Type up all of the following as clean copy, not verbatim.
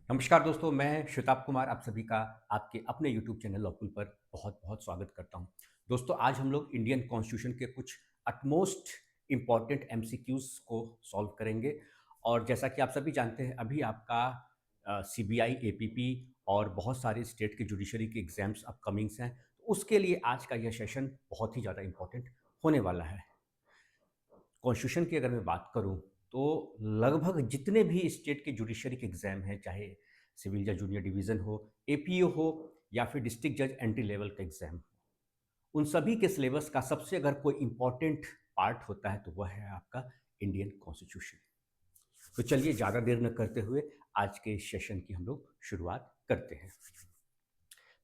नमस्कार दोस्तों, मैं श्वेताब कुमार आप सभी का आपके अपने यूट्यूब चैनल लॉकुल पर बहुत-बहुत स्वागत करता हूं। दोस्तों, आज हम लोग इंडियन कॉन्स्टिट्यूशन के कुछ अटमोस्ट इम्पॉर्टेंट एमसीक्यूज़ को सॉल्व करेंगे और जैसा कि आप सभी जानते हैं, अभी आपका सीबीआई, एपीपी और बहुत सारे स्टेट के जुडिशरी के एग्ज़ाम्स अपकमिंग्स हैं। तो उसके लिए आज का यह सेशन बहुत ही ज़्यादा इम्पोर्टेंट होने वाला है। कॉन्स्टिट्यूशन की अगर मैं बात करूं तो लगभग जितने भी स्टेट के जुडिशरी के एग्जाम हैं, चाहे सिविल या जूनियर डिवीजन हो, एपीओ हो या फिर डिस्ट्रिक्ट जज एंट्री लेवल का एग्जाम, उन सभी के सिलेबस का सबसे अगर कोई इंपॉर्टेंट पार्ट होता है तो वह है आपका इंडियन कॉन्स्टिट्यूशन। तो चलिए ज़्यादा देर न करते हुए आज के इस सेशन की हम लोग शुरुआत करते हैं।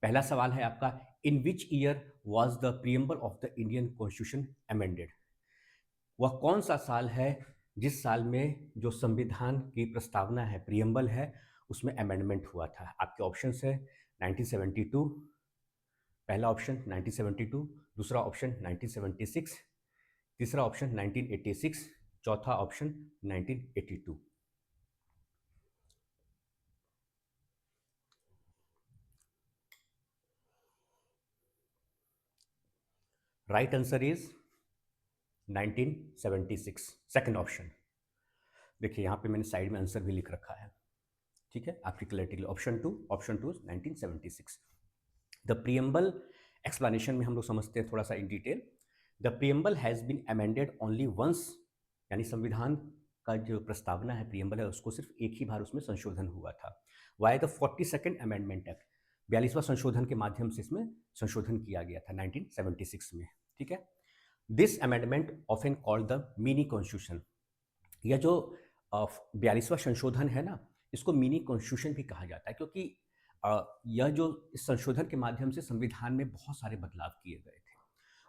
पहला सवाल है आपका, in which year was the preamble of the Indian constitution amended? वह कौन सा साल है जिस साल में जो संविधान की प्रस्तावना है, प्रियम्बल है, उसमें अमेंडमेंट हुआ था? आपके ऑप्शंस है 1972, पहला ऑप्शन 1972, दूसरा ऑप्शन 1976, तीसरा ऑप्शन 1986, चौथा option 1982। Right answer is 1976, second option. देखिए यहाँ पे मैंने साइड में आंसर भी लिख रखा है, ठीक है, आपकी क्लैरिटी के लिए। Option two 1976। The preamble, explanation में हम लोग समझते हैं थोड़ा सा in detail. The preamble has been amended only once, यानी संविधान का जो प्रस्तावना है, प्रियम्बल है, उसको सिर्फ एक ही बार उसमें संशोधन हुआ था। By the 42nd amendment act, 42वां संशोधन के माध्यम से इसमें संशोधन किया गया था 1976 में, ठीक है। This amendment often called the mini constitution, यह जो 42वां संशोधन है ना, इसको मिनी कॉन्स्टिट्यूशन भी कहा जाता है, क्योंकि यह जो इस संशोधन के माध्यम से संविधान में बहुत सारे बदलाव किए गए थे।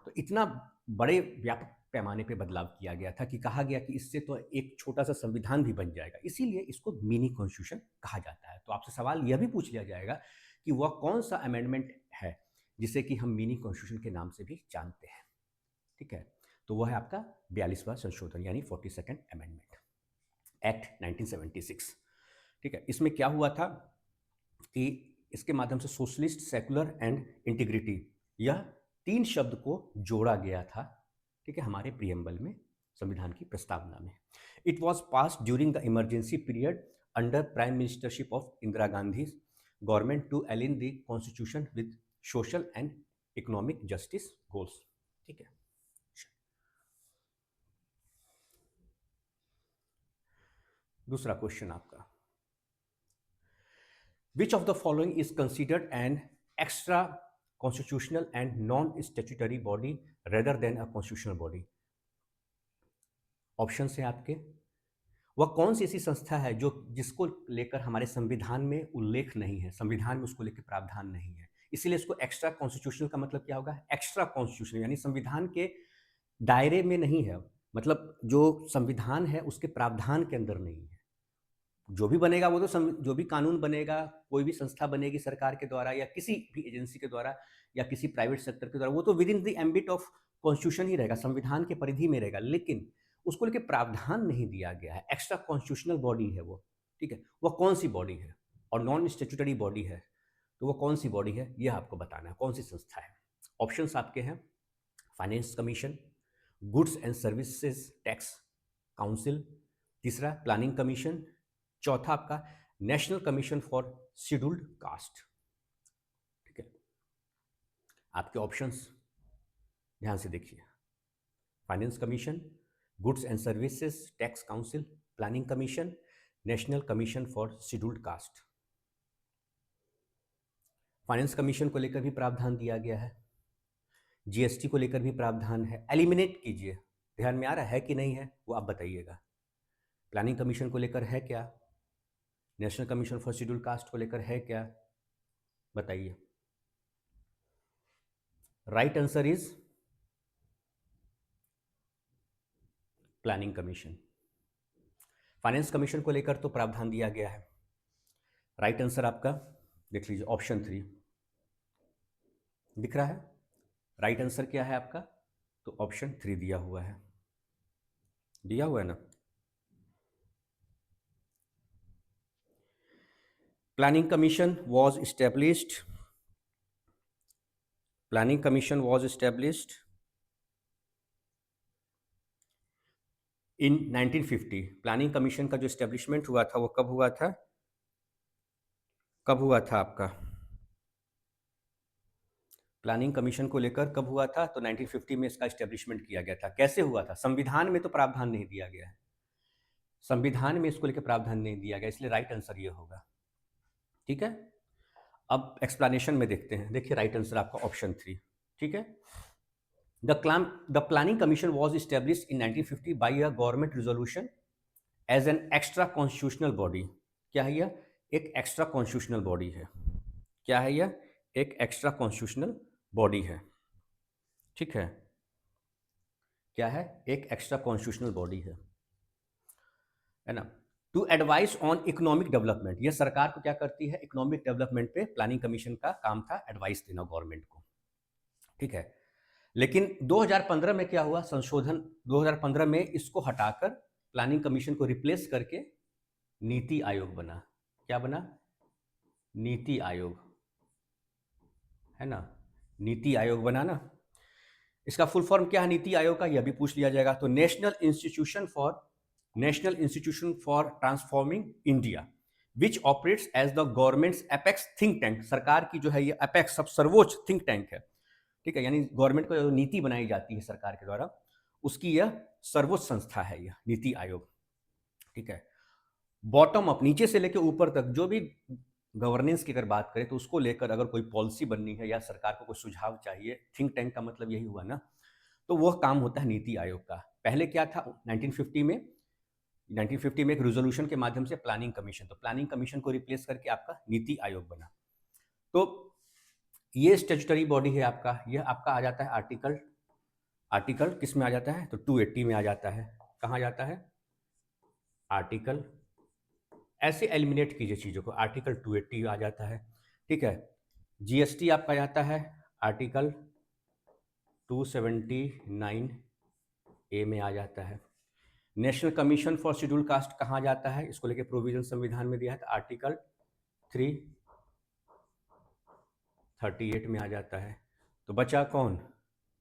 तो इतना बड़े व्यापक पैमाने पे बदलाव किया गया था कि कहा गया कि इससे तो एक छोटा सा संविधान भी बन जाएगा, इसीलिए इसको मिनी कॉन्स्टिट्यूशन कहा जाता है। तो आपसे सवाल यह भी पूछ लिया जाएगा कि वह कौन सा अमेंडमेंट है जिसे कि हम मिनी कॉन्स्टिट्यूशन के नाम से भी जानते हैं, ठीक है। तो वह है आपका 42वां संशोधन, यानी 42nd अमेंडमेंट एक्ट 1976, ठीक है। इसमें क्या हुआ था कि इसके माध्यम से सोशलिस्ट, सेकुलर एंड इंटीग्रिटी, यह तीन शब्द को जोड़ा गया था, ठीक है, हमारे प्रियम्बल में, संविधान की प्रस्तावना में। It was pass during the emergency period under prime ministership of Indira Gandhi government to align the constitution with social and economic justice goals, ठीक है। दूसरा क्वेश्चन आपका, Which of the following is considered an extra constitutional and non-statutory body rather than a constitutional body? Option है आपके, वह कौन सी ऐसी संस्था है जो जिसको लेकर हमारे संविधान में उल्लेख नहीं है, संविधान में उसको लेकर प्रावधान नहीं है, इसीलिए इसको एक्स्ट्रा कॉन्स्टिट्यूशनल का मतलब क्या होगा? एक्स्ट्रा कॉन्स्टिट्यूशनल, यानी संविधान के दायरे में नहीं है, मतलब जो संविधान है उसके प्रावधान के अंदर नहीं है। जो भी बनेगा वो तो जो भी कानून बनेगा, कोई भी संस्था बनेगी सरकार के द्वारा या किसी भी एजेंसी के द्वारा या किसी प्राइवेट सेक्टर के द्वारा, वो तो within the ambit of constitution ही रहेगा, संविधान के परिधि में रहेगा, लेकिन उसको लेके प्रावधान नहीं दिया गया है। एक्स्ट्रा कॉन्स्टिट्यूशनल बॉडी है वो, ठीक है। वह कौन सी बॉडी है? और नॉन स्टेचुटरी बॉडी है, तो वो कौन सी बॉडी है यह आपको बताना है, कौन सी संस्था है। ऑप्शंस आपके हैं, finance commission, goods and services tax council, तीसरा प्लानिंग कमीशन, चौथा आपका national commission for scheduled caste, ठीक है। आपके ऑप्शंस ध्यान से देखिए, finance commission, goods and services tax council, planning commission, national commission for scheduled caste. Finance commission को लेकर भी प्रावधान दिया गया है, जीएसटी को लेकर भी प्रावधान है, एलिमिनेट कीजिए, ध्यान में आ रहा है कि नहीं है वो आप बताइएगा। प्लानिंग कमीशन को लेकर है क्या, national commission for scheduled caste को लेकर है क्या, बताइए। Right answer is planning commission. Finance commission को लेकर तो प्रावधान दिया गया है। राइट आंसर आपका देख लीजिए, ऑप्शन 3 दिख रहा है। राइट आंसर क्या है आपका? तो ऑप्शन 3 दिया हुआ है, दिया हुआ है ना। Planning Commission was established. Planning Commission was established in 1950. Planning commission का जो एस्टेब्लिशमेंट हुआ था वो कब हुआ था? कब हुआ था आपका? प्लानिंग कमीशन को लेकर कब हुआ था? तो 1950 में इसका एस्टेब्लिशमेंट किया गया था। कैसे हुआ था? संविधान में तो प्रावधान नहीं दिया गया है, संविधान में इसको लेकर प्रावधान नहीं दिया गया, इसलिए राइट आंसर ये होगा। ठीक है, अब एक्सप्लेनेशन में देखते हैं। देखिए राइट आंसर आपका ऑप्शन 3। ठीक है, the planning commission was established in 1950 by a government resolution as an extra constitutional body। क्या है यह? एक एक्स्ट्रा कॉन्स्टिट्यूशनल बॉडी है। क्या है यह? एक एक्स्ट्रा कॉन्स्टिट्यूशनल बॉडी है। ठीक है, क्या है? एक एक्स्ट्रा कॉन्स्टिट्यूशनल बॉडी है ना। To advise on economic development, यह सरकार को क्या करती है? इकोनॉमिक डेवलपमेंट पे प्लानिंग कमीशन का काम था एडवाइस देना गवर्नमेंट को। ठीक है, लेकिन 2015 में क्या हुआ? संशोधन 2015 में इसको हटाकर प्लानिंग कमीशन को रिप्लेस करके नीति आयोग बना। क्या बना? नीति आयोग, है ना, नीति आयोग बना ना। इसका फुल फॉर्म क्या है नीति आयोग का? यह भी पूछ लिया जाएगा। तो national institution for transforming India which operates as the government's apex think tank. सरकार की जो है ये एपेक्स, सब सर्वोच्च थिंक टैंक है। ठीक है, यानी गवर्नमेंट को जो नीति बनाई जाती है सरकार के द्वारा, उसकी यह सर्वोच्च संस्था है, यह नीति आयोग। ठीक है, बॉटम अप, नीचे से लेकर ऊपर तक जो भी गवर्नेंस की अगर बात करें तो उसको लेकर अगर कोई पॉलिसी बननी है या सरकार को कोई सुझाव चाहिए, थिंक टैंक का मतलब यही हुआ ना, तो वह काम होता है नीति आयोग का। पहले क्या था? 1950 में एक रेजोल्यूशन के माध्यम से प्लानिंग कमीशन, तो प्लानिंग कमीशन को रिप्लेस करके आपका नीति आयोग बना। तो ये स्टैट्यूटरी बॉडी है आपका। यह आपका आ जाता है आर्टिकल किस में आ जाता है? तो 280 में आ जाता है। कहाँ जाता है? आर्टिकल, ऐसे एलिमिनेट कीजिए चीज़ों को, आर्टिकल 280 आ जाता है। ठीक है, जीएसटी आपका जाता है आर्टिकल 279 ए में आ जाता है। National commission for schedule cast कहाँ जाता है? इसको लेके प्रोविजन संविधान में दिया है, तो आर्टिकल 338 में आ जाता है। तो बचा कौन?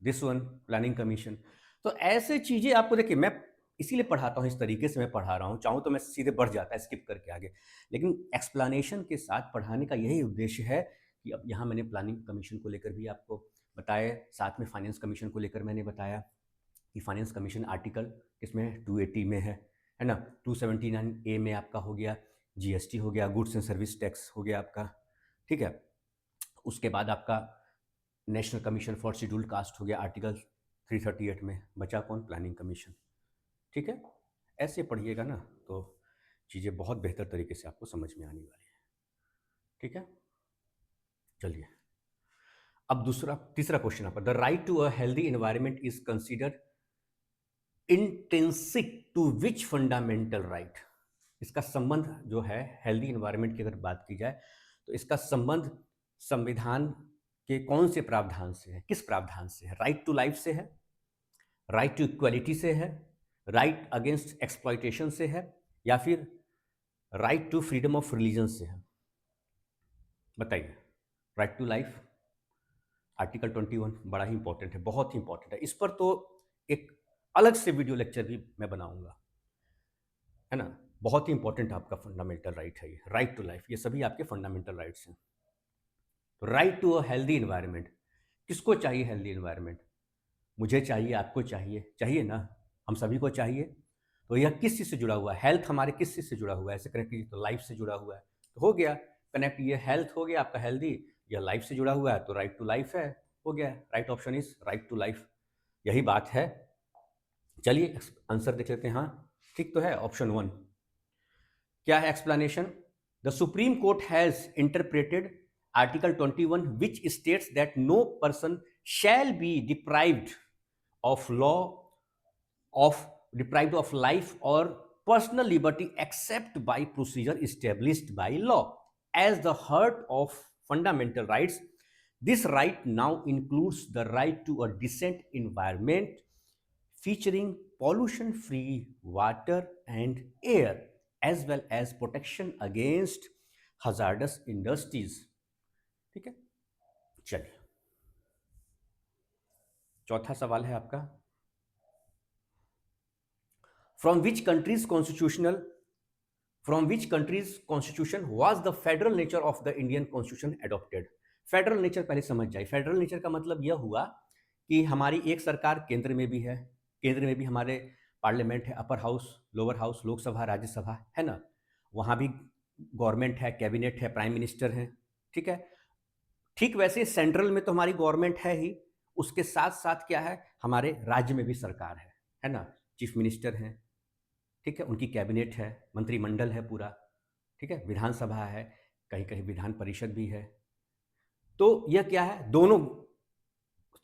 This one, planning commission. तो ऐसे चीज़ें आपको, देखिए मैं इसीलिए पढ़ाता हूँ, इस तरीके से मैं पढ़ा रहा हूँ। चाहूँ तो मैं सीधे बढ़ जाता है स्किप करके आगे, लेकिन एक्सप्लेनेशन के साथ पढ़ाने का यही उद्देश्य है कि अब यहाँ मैंने प्लानिंग कमीशन को लेकर भी आपको बताया, साथ में फाइनेंस कमीशन को लेकर मैंने बताया कि फाइनेंस कमीशन आर्टिकल किसमें है? 280 में है ना। 279 ए में आपका हो गया जीएसटी, हो गया गुड्स एंड सर्विस टैक्स, हो गया आपका। ठीक है, उसके बाद आपका national commission for scheduled caste हो गया आर्टिकल 338 में। बचा कौन? Planning commission. ठीक है, ऐसे पढ़िएगा ना तो चीज़ें बहुत बेहतर तरीके से आपको समझ में आने वाली है। ठीक है, चलिए अब तीसरा क्वेश्चन आपका, the right to a healthy environment is considered intrinsic to which fundamental right. इसका संबंध जो है हेल्दी एनवायरनमेंट की अगर बात की जाए तो इसका संबंध संविधान के कौन से प्रावधान से है? किस प्रावधान से है? राइट टू लाइफ से है, राइट टू इक्वलिटी से है, राइट अगेंस्ट एक्सप्लॉयटेशन से है, या फिर right to freedom of religion से है? बताइए। राइट टू लाइफ, आर्टिकल 21 बड़ा ही इंपॉर्टेंट है, बहुत ही इंपॉर्टेंट है। इस पर तो एक अलग से वीडियो लेक्चर भी मैं बनाऊंगा, है ना। बहुत ही इंपॉर्टेंट आपका फंडामेंटल राइट है ये, राइट टू लाइफ। ये सभी आपके फंडामेंटल राइट्स हैं। तो right to a healthy environment, किसको चाहिए हेल्दी एनवायरनमेंट? मुझे चाहिए, आपको चाहिए, चाहिए ना, हम सभी को चाहिए। तो यह किस चीज़ से जुड़ा हुआ है? हेल्थ हमारे किस चीज़ से जुड़ा हुआ है? ऐसे कनेक्ट कीजिए तो लाइफ से जुड़ा हुआ है, तो हो गया कनेक्ट। ये हेल्थ हो गया आपका हेल्दी, यह लाइफ से जुड़ा हुआ है, तो राइट टू लाइफ है, हो गया। Right option is right to life, यही बात है। चलिए आंसर देख लेते हैं। हाँ ठीक तो है, ऑप्शन 1। क्या है explanation? The supreme court has interpreted article 21 which states that no person shall be deprived of law deprived of life or personal liberty except by procedure established by law as the heart of fundamental rights. This right now includes the right to a decent environment featuring pollution free water and air, as well as protection against hazardous industries. ठीक है, चलिए चौथा सवाल है आपका, from which countries constitutional from which countries constitution was the federal nature of the Indian constitution adopted. Federal nature पहले समझ जाए। फेडरल नेचर का मतलब यह हुआ कि हमारी एक सरकार केंद्र में भी है, केंद्र में भी हमारे पार्लियामेंट है, upper house, lower house, Lok Sabha, Rajya Sabha है ना, वहाँ भी गवर्नमेंट है, कैबिनेट है, प्राइम मिनिस्टर है। ठीक है, ठीक वैसे सेंट्रल में तो हमारी गवर्नमेंट है ही, उसके साथ साथ क्या है, हमारे राज्य में भी सरकार है ना, चीफ मिनिस्टर हैं, ठीक है, उनकी कैबिनेट है, मंत्रिमंडल है पूरा, ठीक है, विधानसभा है, कहीं कहीं विधान परिषद भी है। तो यह क्या है, दोनों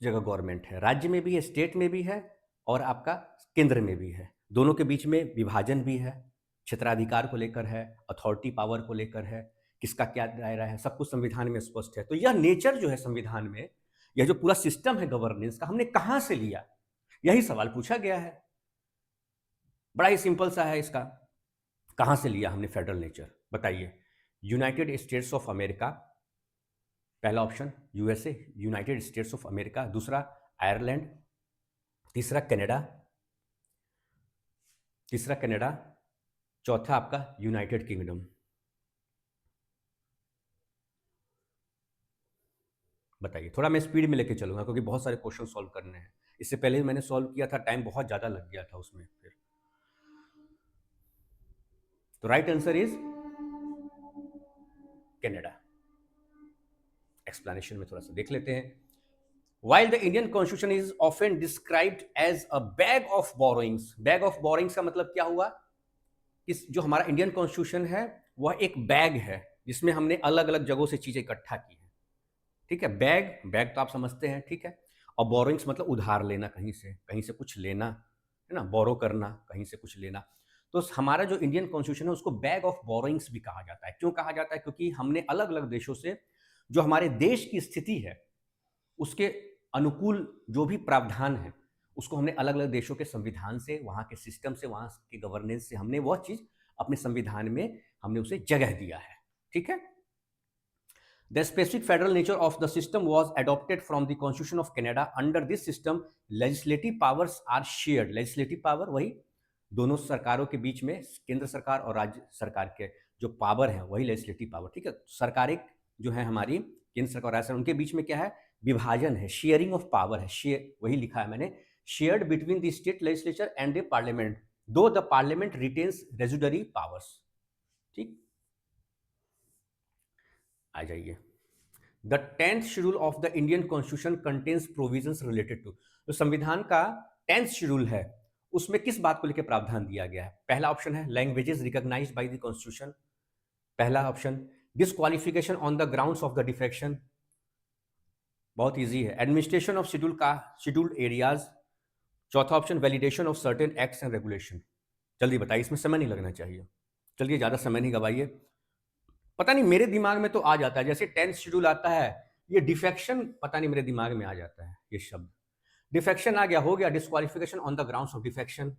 जगह गवर्नमेंट है, राज्य में भी है, स्टेट में भी है, और आपका केंद्र में भी है। दोनों के बीच में विभाजन भी है, क्षेत्राधिकार को लेकर है, अथॉरिटी पावर को लेकर है, किसका क्या दायरा है, सब कुछ संविधान में स्पष्ट है। तो यह नेचर जो है संविधान में, यह जो पूरा सिस्टम है गवर्नेंस का, हमने कहाँ से लिया, यही सवाल पूछा गया है। बड़ा ही सिंपल सा है इसका, कहाँ से लिया हमने फेडरल नेचर, बताइए। यूनाइटेड स्टेट्स ऑफ अमेरिका, पहला option USA, united states of America, दूसरा आयरलैंड, तीसरा कनाडा, चौथा आपका यूनाइटेड किंगडम। बताइए, थोड़ा मैं स्पीड में लेके चलूंगा क्योंकि बहुत सारे क्वेश्चन सॉल्व करने हैं। इससे पहले मैंने सॉल्व किया था, टाइम बहुत ज़्यादा लग गया था उसमें फिर। तो right answer is Canada. Explanation में थोड़ा सा देख लेते हैं। While the Indian Constitution is often described as a bag of borrowings, bag of borrowings का मतलब क्या हुआ, इस जो हमारा इंडियन कॉन्स्टिट्यूशन है वह एक बैग है जिसमें हमने अलग अलग जगहों से चीजें इकट्ठा की हैं। ठीक है, बैग, बैग तो आप समझते हैं, ठीक है। और बोरोइंग्स मतलब उधार लेना, कहीं से कुछ लेना, है ना, बोरो करना, कहीं से कुछ लेना। तो हमारा जो इंडियन कॉन्स्टिट्यूशन है उसको बैग ऑफ बोरोइंग्स भी कहा जाता है। क्यों कहा जाता है, क्योंकि हमने अलग अलग देशों से जो हमारे देश की स्थिति है उसके अनुकूल जो भी प्रावधान है उसको हमने अलग अलग देशों के संविधान से, वहाँ के सिस्टम से, वहाँ के गवर्नेंस से हमने वह चीज़ अपने संविधान में हमने उसे जगह दिया है। ठीक है, the specific federal nature of the system was adopted from the constitution of Canada. Under this system legislative powers are shared. Legislative power वही दोनों सरकारों के बीच में, केंद्र सरकार और राज्य सरकार के जो पावर है वही लेजिस्लेटिव पावर। ठीक है, सरकारें जो है हमारी, केंद्र सरकार और राज्य सरकार, उनके बीच में क्या है, विभाजन है, शेयरिंग ऑफ पावर है, शेयर वही लिखा है मैंने, shared between the state legislature and the parliament, though the parliament retains residuary powers. ठीक, आ जाइए। The 10th schedule of the Indian constitution contains provisions related to. जो संविधान का 10th शेड्यूल है उसमें किस बात को लेकर प्रावधान दिया गया है। पहला ऑप्शन है languages recognised by the constitution, पहला option disqualification on the grounds of the defection, बहुत इजी है, एडमिनिस्ट्रेशन ऑफ शेड्यूल्ड एरियाज, चौथा option validation of certain acts and regulation. जल्दी बताइए, इसमें समय नहीं लगना चाहिए, चलिए ज़्यादा समय नहीं गवाइए। पता नहीं मेरे दिमाग में तो आ जाता है, जैसे 10th शेड्यूल आता है, ये डिफेक्शन पता नहीं मेरे दिमाग में आ जाता है, ये शब्द डिफेक्शन आ गया, हो गया disqualification on the grounds of defection.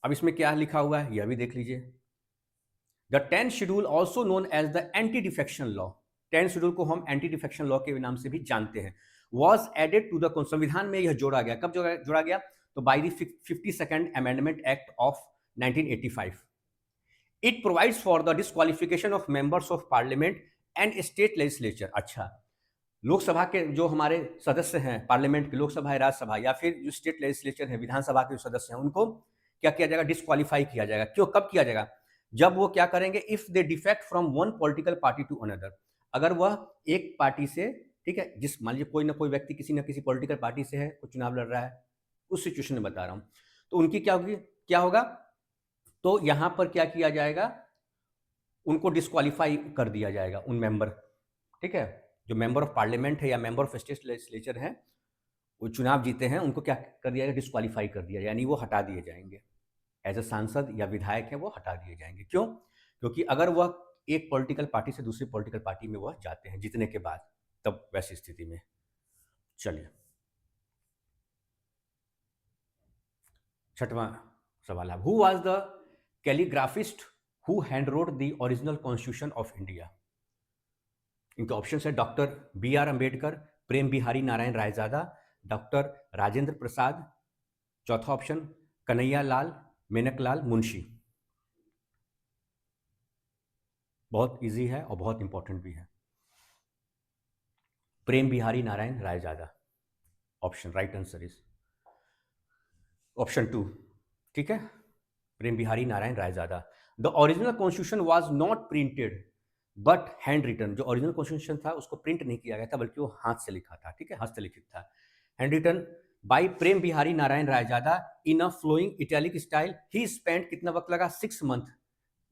अब इसमें क्या लिखा हुआ है यह भी देख लीजिए। The 10th schedule also known as the anti defection law, 10th schedule को हम एंटी डिफेक्शन लॉ के नाम से भी जानते हैं, वॉज एडेड टू द संविधान में यह जोड़ा गया। कब जोड़ा गया, तो by the 52nd amendment act of 1985। It provides for the disqualification of members of parliament and state legislature. अच्छा, लोकसभा के जो हमारे सदस्य हैं, पार्लियामेंट की लोकसभा है, राज्यसभा, या फिर जो स्टेट लेजिस्लेचर है, विधानसभा के जो सदस्य हैं, उनको क्या किया जाएगा, डिस्क्वालीफाई किया जाएगा। क्यों, कब किया जाएगा, जब वो क्या करेंगे, if they defect from one political party to another. अगर वह एक पार्टी से, ठीक है, जिस मान लीजिए कोई ना कोई व्यक्ति किसी ना किसी पॉलिटिकल पार्टी से है, कोई चुनाव लड़ रहा है, उस सिचुएशन में बता रहा हूं, तो उनकी क्या होगी, क्या होगा, तो यहां पर क्या किया जाएगा, उनको डिस्क्वालीफाई कर दिया जाएगा, उन मेंबर, ठीक है, जो मेंबर ऑफ पार्लियामेंट है या मेंबर ऑफ स्टेट लेजिस्लेचर है, वो चुनाव जीते हैं, उनको क्या कर दिया जाएगा, डिस्क्वालीफाई कर दिया, यानी वो हटा दिए जाएंगे, एज ए सांसद या विधायक है वो हटा दिए जाएंगे। क्यों, क्योंकि अगर वह एक पॉलिटिकल पार्टी से दूसरी पॉलिटिकल पार्टी में वह जाते हैं जीतने के बाद, तब वैसी स्थिति में। चलिए छठवां सवाल है, who was the calligraphist who hand wrote the original constitution of India? इनके ऑप्शन है doctor B R Ambedkar, Prem Bihari Narayan Raizada, doctor Rajendra Prasad, चौथा ऑप्शन कन्हैया लाल मेनक लाल मुंशी। बहुत इजी है और बहुत इंपॉर्टेंट भी है। Prem Bihari Narayan Raizada option, right answer is option 2। ठीक है, Prem Bihari Narayan Raizada. The original constitution was not printed but hand written. जो ओरिजिनल कॉन्स्टिट्यूशन था उसको प्रिंट नहीं किया गया था, बल्कि वो हाथ से लिखा था। ठीक है, हस्तलिखित था। Hand written by Prem Bihari Narayan Raizada in a flowing italic style. He spend कितना वक्त लगा? 6 मंथ।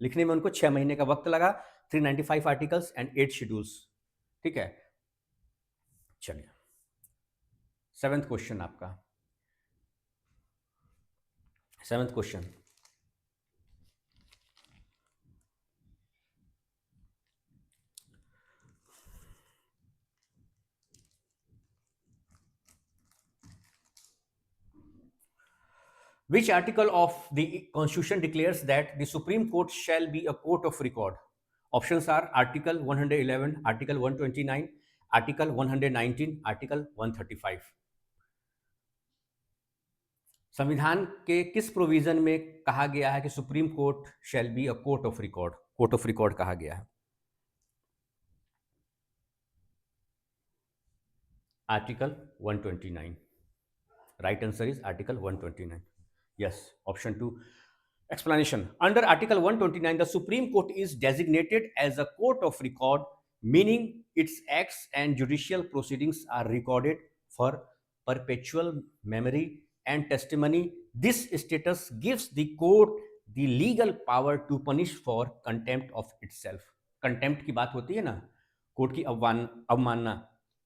लिखने में उनको 6 महीने का वक्त लगा। 395 आर्टिकल्स एंड 8 शेड्यूल्स। ठीक है, चलिए 7th क्वेश्चन आपका। 7th question, which article of the constitution declares that the supreme court shall be a court of record? Options are article 111, article 129, article 119, article 135। संविधान के किस प्रोविजन में कहा गया है कि supreme court shall be a court of record? Court of record कहा गया है। Article 129। Right answer is article 129। Yes, option 2। Explanation. Under Article 129, the Supreme Court is designated as a court of record, meaning its acts and judicial proceedings are recorded for perpetual memory and testimony. This status gives the court the legal power to punish for contempt of itself. Contempt की बात होती है ना, court की अवमानना,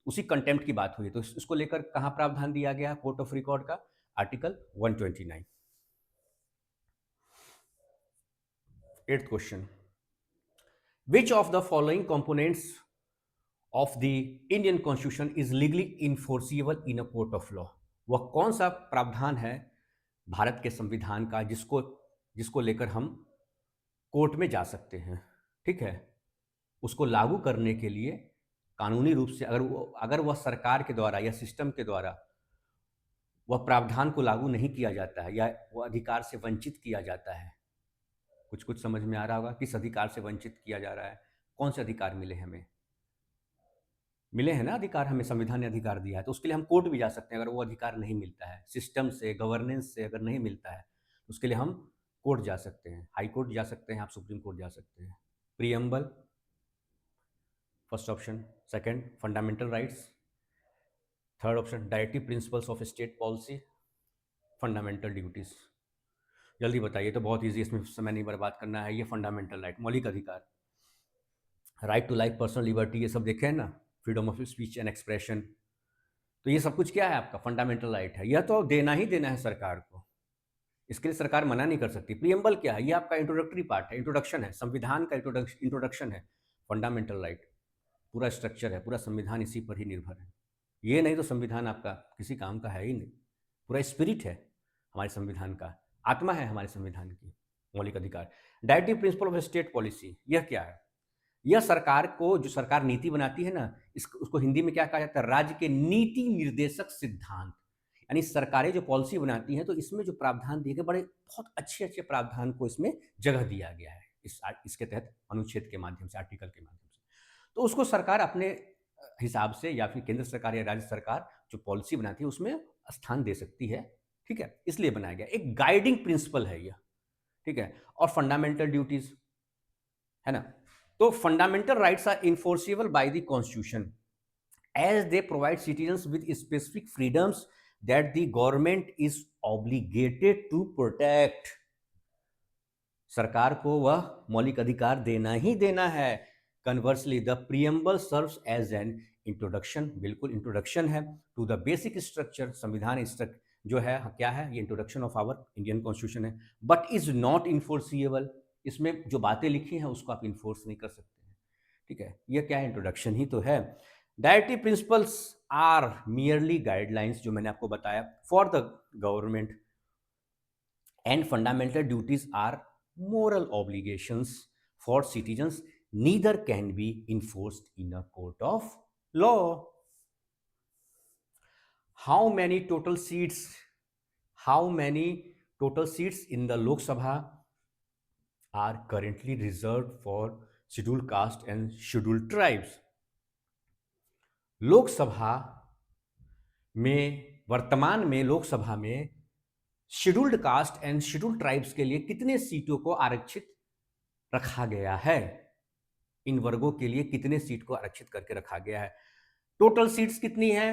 उसी contempt की बात हुई। तो इसको लेकर कहाँ प्रावधान दिया गया कोर्ट ऑफ रिकॉर्ड का? Article 129। 8th question. Which of the following components of the Indian Constitution is legally enforceable in a court of law? वह कौन सा प्रावधान है भारत के संविधान का जिसको लेकर हम कोर्ट में जा सकते हैं? ठीक है, उसको लागू करने के लिए कानूनी रूप से अगर वह सरकार के द्वारा या सिस्टम के द्वारा वह प्रावधान को लागू नहीं किया जाता है या वह अधिकार से वंचित किया जाता है, कुछ समझ में आ रहा होगा किस अधिकार से वंचित किया जा रहा है? कौन से अधिकार मिले हमें? मिले हैं ना अधिकार, हमें संविधान ने अधिकार दिया है, तो उसके लिए हम कोर्ट भी जा सकते हैं। अगर वो अधिकार नहीं मिलता है, सिस्टम से, गवर्नेंस से अगर नहीं मिलता है, तो उसके लिए हम कोर्ट जा सकते हैं, हाई कोर्ट जा सकते हैं, आप सुप्रीम कोर्ट जा सकते हैं। Preamble first option, second fundamental rights, third option directive principles of state policy, fundamental duties. जल्दी बताइए, तो बहुत ईजी, इसमें समय नहीं बर्बाद करना है। ये फंडामेंटल राइट, मौलिक अधिकार, right to life, personal liberty, ये सब देखे हैं ना, freedom of speech and expression. तो ये सब कुछ क्या है? आपका फंडामेंटल राइट है। यह तो देना ही देना है सरकार को, इसके लिए सरकार मना नहीं कर सकती। प्रीएम्बल क्या है? ये आपका इंट्रोडक्टरी पार्ट है, इंट्रोडक्शन है, संविधान का इंट्रोडक्शन है। फंडामेंटल राइट पूरा स्ट्रक्चर है, पूरा संविधान इसी पर ही निर्भर है। ये नहीं तो संविधान आपका किसी काम का है ही नहीं। पूरा स्पिरिट है हमारे संविधान का, आत्मा है हमारे संविधान की, मौलिक अधिकार। Directive principle of state policy, यह क्या है? यह सरकार को, जो सरकार नीति बनाती है ना, उसको हिंदी में क्या कहा जाता है? राज्य के नीति निर्देशक सिद्धांत। यानी सरकारें जो पॉलिसी बनाती हैं, तो इसमें जो प्रावधान दिए गए, बड़े बहुत अच्छे अच्छे प्रावधान को इसमें जगह दिया गया है इसके तहत, अनुच्छेद के माध्यम से, आर्टिकल के माध्यम से। तो उसको सरकार अपने हिसाब से, या फिर केंद्र सरकार या राज्य सरकार जो पॉलिसी बनाती है उसमें स्थान दे सकती है। ठीक है, इसलिए बनाया गया, एक गाइडिंग प्रिंसिपल है यह। ठीक है, और फंडामेंटल ड्यूटीज है ना, तो fundamental rights are enforceable by the constitution as they provide citizens with specific freedoms that the government is obligated to protect. सरकार को वह मौलिक अधिकार देना ही देना है। Conversely the preamble serves as an introduction, बिल्कुल इंट्रोडक्शन है टू द बेसिक स्ट्रक्चर, संविधान जो है क्या है? ये introduction of our Indian constitution है, बट इज नॉट इन्फोर्सिएबल। इसमें जो बातें लिखी हैं उसको आप इन्फोर्स नहीं कर सकते हैं। ठीक है, ये क्या है? इंट्रोडक्शन ही तो है। Directive principles are merely guidelines, जो मैंने आपको बताया, for the government, and fundamental duties are moral obligations for citizens neither can be enforced in a court of law. How many total seats? How many total seats in the Lok Sabha are currently reserved for scheduled caste and scheduled tribes? Lok Sabha में वर्तमान में लोकसभा में scheduled caste and scheduled tribes के लिए कितने सीटों को आरक्षित रखा गया है? इन वर्गों के लिए कितने सीट को आरक्षित करके रखा गया है? टोटल सीट्स कितनी है?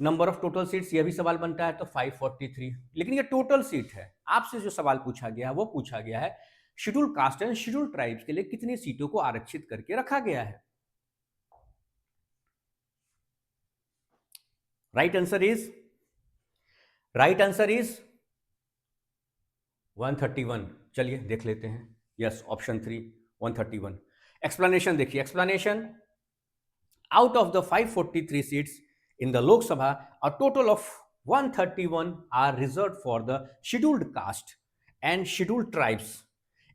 नंबर ऑफ टोटल सीट्स, यह भी सवाल बनता है तो 543, लेकिन ये टोटल सीट है। आपसे जो सवाल पूछा गया है वो पूछा गया है scheduled caste and scheduled tribes के लिए कितनी सीटों को आरक्षित करके रखा गया है। Right answer is 131। चलिए देख लेते हैं। Yes, option 3 131। एक्सप्लेनेशन देखिए, explanation out of the 543 seats in the Lok Sabha, a total of 131 are reserved for the scheduled caste and scheduled tribes.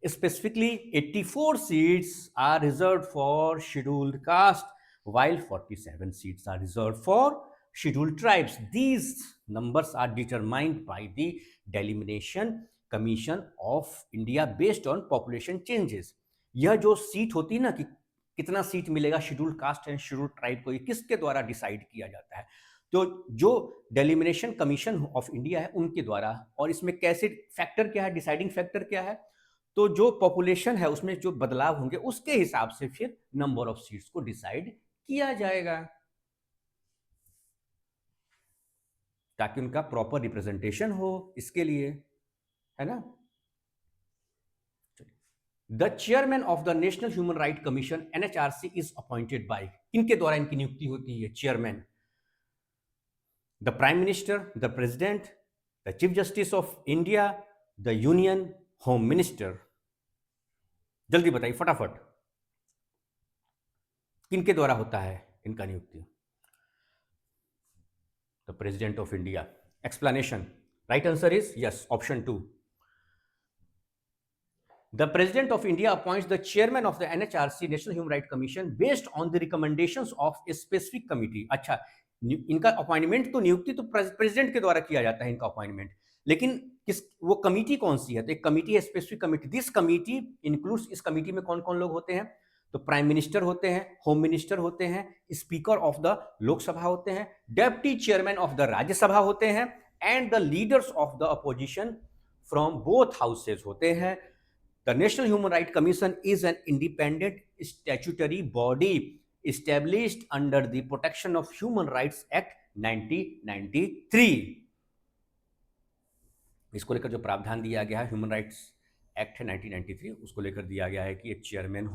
Specifically, 84 seats are reserved for scheduled caste, while 47 seats are reserved for scheduled tribes. These numbers are determined by the Delimitation Commission of India based on population changes. यह जो seat होती है ना कि कितना seat मिलेगा scheduled caste and scheduled tribe को, ये किसके द्वारा डिसाइड किया जाता है? तो जो डेलिमिनेशन कमीशन ऑफ इंडिया है उनके द्वारा। और इसमें कैसे फैक्टर क्या है, डिसाइडिंग फैक्टर क्या है? तो जो पॉपुलेशन है उसमें जो बदलाव होंगे उसके हिसाब से फिर नंबर ऑफ सीट्स को डिसाइड किया जाएगा, ताकि उनका प्रॉपर रिप्रेजेंटेशन हो, इसके लिए, है ना। The chairman of the national human right commission NHRC is appointed by, किनके द्वारा इनकी नियुक्ति होती है? Chairman, the prime minister, the president, the chief justice of India, the union home minister. जल्दी बताइए फटाफट, किनके द्वारा होता है इनका नियुक्ति? The president of India. Explanation, right answer is yes, option 2। The President of India appoints the chairman of the NHRC National Human Rights Commission based on the recommendations of a specific committee। अच्छा, इनका appointment तो नियुक्ति तो president के द्वारा किया जाता है इनका अपॉइंटमेंट, लेकिन किस वो कमिटी कौन सी है? तो एक कमिटी है, specific committee. This committee includes, इस कमिटी में कौन कौन लोग होते हैं? तो प्राइम मिनिस्टर होते हैं, होम मिनिस्टर होते हैं, स्पीकर ऑफ द लोकसभा होते हैं, deputy chairman of the Rajya Sabha होते हैं, and the leaders of the opposition from both houses होते हैं। The National Human Rights Commission is an independent statutory body established under the Protection of Human Rights Act 1993। इसको लेकर जो प्रावधान दिया गया है ह्यूमन राइट्स एक्ट है 1993, उसको लेकर दिया गया है कि एक चेयरमैन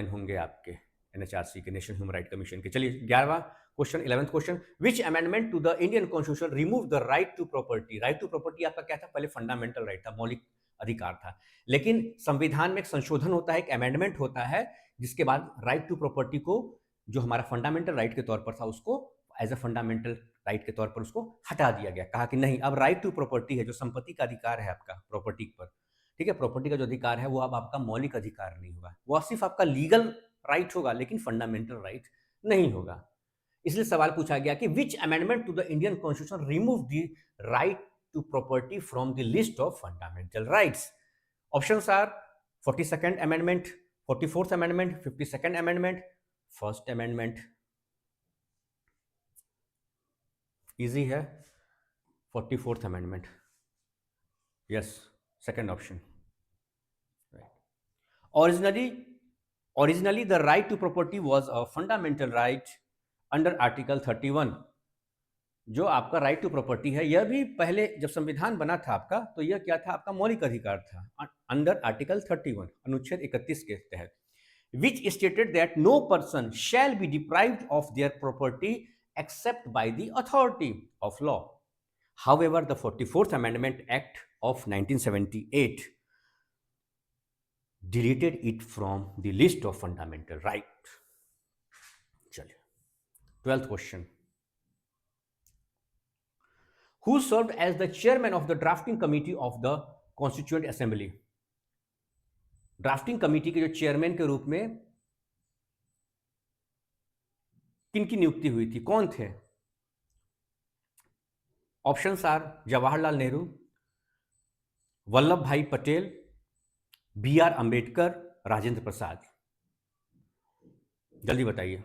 होंगे आपके NHRC के, नेशनल ह्यूमन राइट कमीशन के। चलिए 11वां question, 11th question, which amendment to the Indian constitution remove the right to property? Right to property आपका क्या था? पहले फंडामेंटल राइट था, मौलिक अधिकार था, लेकिन संविधान में एक संशोधन होता है, एक अमेंडमेंट होता है, जिसके बाद राइट टू प्रॉपर्टी को, जो हमारा फंडामेंटल राइट के तौर पर था, उसको एज अ फंडामेंटल राइट के तौर पर उसको हटा दिया गया। कहा कि नहीं, अब राइट टू प्रॉपर्टी है, जो संपत्ति का अधिकार है आपका प्रॉपर्टी पर, ठीक है, प्रॉपर्टी का जो अधिकार है वो अब आपका मौलिक अधिकार नहीं होगा, वो सिर्फ आपका लीगल राइट होगा, लेकिन फंडामेंटल राइट नहीं होगा। इसलिए सवाल पूछा गया कि which amendment to the Indian constitution remove the right to property from the list of fundamental rights? Options are 42nd amendment, 44th amendment, 52nd amendment, first amendment। easy है, 44th amendment। yes, second option। right। originally the right to property was a fundamental right under article 31। जो आपका right to property है, यह भी पहले जब संविधान बना था आपका, तो यह क्या था? आपका मौलिक अधिकार था अंडर आर्टिकल 31, अनुच्छेद 31 के तहत, which stated that no person shall be deprived of their property except by the authority of law. However the 44th amendment act of 1978 deleted it from the list of fundamental right. चलिए 12th question, who served as the chairman of the drafting committee of the constituent assembly, drafting committee के जो chairman के रूप में किनकी नियुक्ति हुई थी, कौन थे? Options are Jawaharlal Nehru, Vallabh Bhai Patel, B R Ambedkar, Rajendra Prasad. जल्दी बताइए।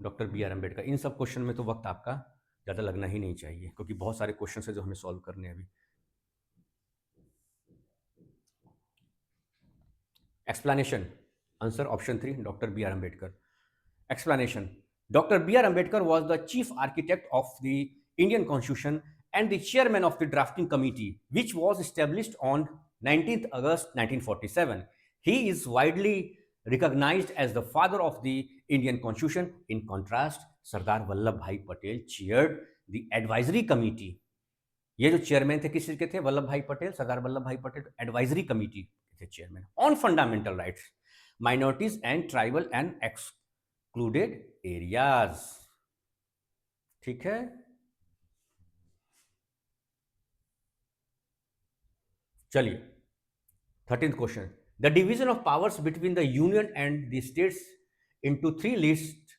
Doctor B R Ambedkar. इन सब क्वेश्चन में तो वक्त आपका ज़्यादा लगना ही नहीं चाहिए, क्योंकि बहुत सारे क्वेश्चन है जो हमें सॉल्व करने हैं अभी। Explanation, answer option 3, doctor B R Ambedkar. Explanation, doctor B R Ambedkar was the chief architect of the Indian Constitution and the chairman of the drafting committee, which was established on 19th August 1947. He is widely recognized as the father of the Indian Constitution. In contrast, Sardar Vallabh Bhai Patel chaired the advisory committee. ये जो chairman थे किस के थे? वल्लभ भाई पटेल, सरदार Vallabh Bhai Patel advisory committee थे chairman on fundamental rights, minorities and tribal and excluded areas. ठीक है, चलिए 13th question, the division of powers between the union and the states into 3 list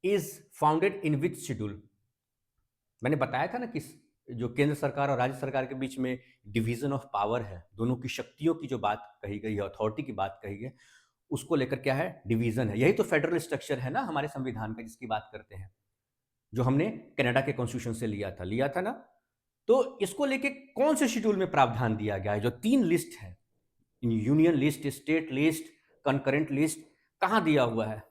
is founded in which schedule? मैंने बताया था ना कि जो केंद्र सरकार और राज्य सरकार के बीच में डिवीजन ऑफ पावर है, दोनों की शक्तियों की जो बात कही गई है, अथॉरिटी की बात कही गई, उसको लेकर क्या है? डिवीजन है। यही तो फेडरल स्ट्रक्चर है ना हमारे संविधान का, जिसकी बात करते हैं, जो हमने कनाडा के कॉन्स्टिट्यूशन से लिया था ना। तो इसको लेके कौन से शेड्यूल में प्रावधान दिया गया है? जो 3 लिस्ट है, union list, state list, concurrent list, कहां दिया हुआ है?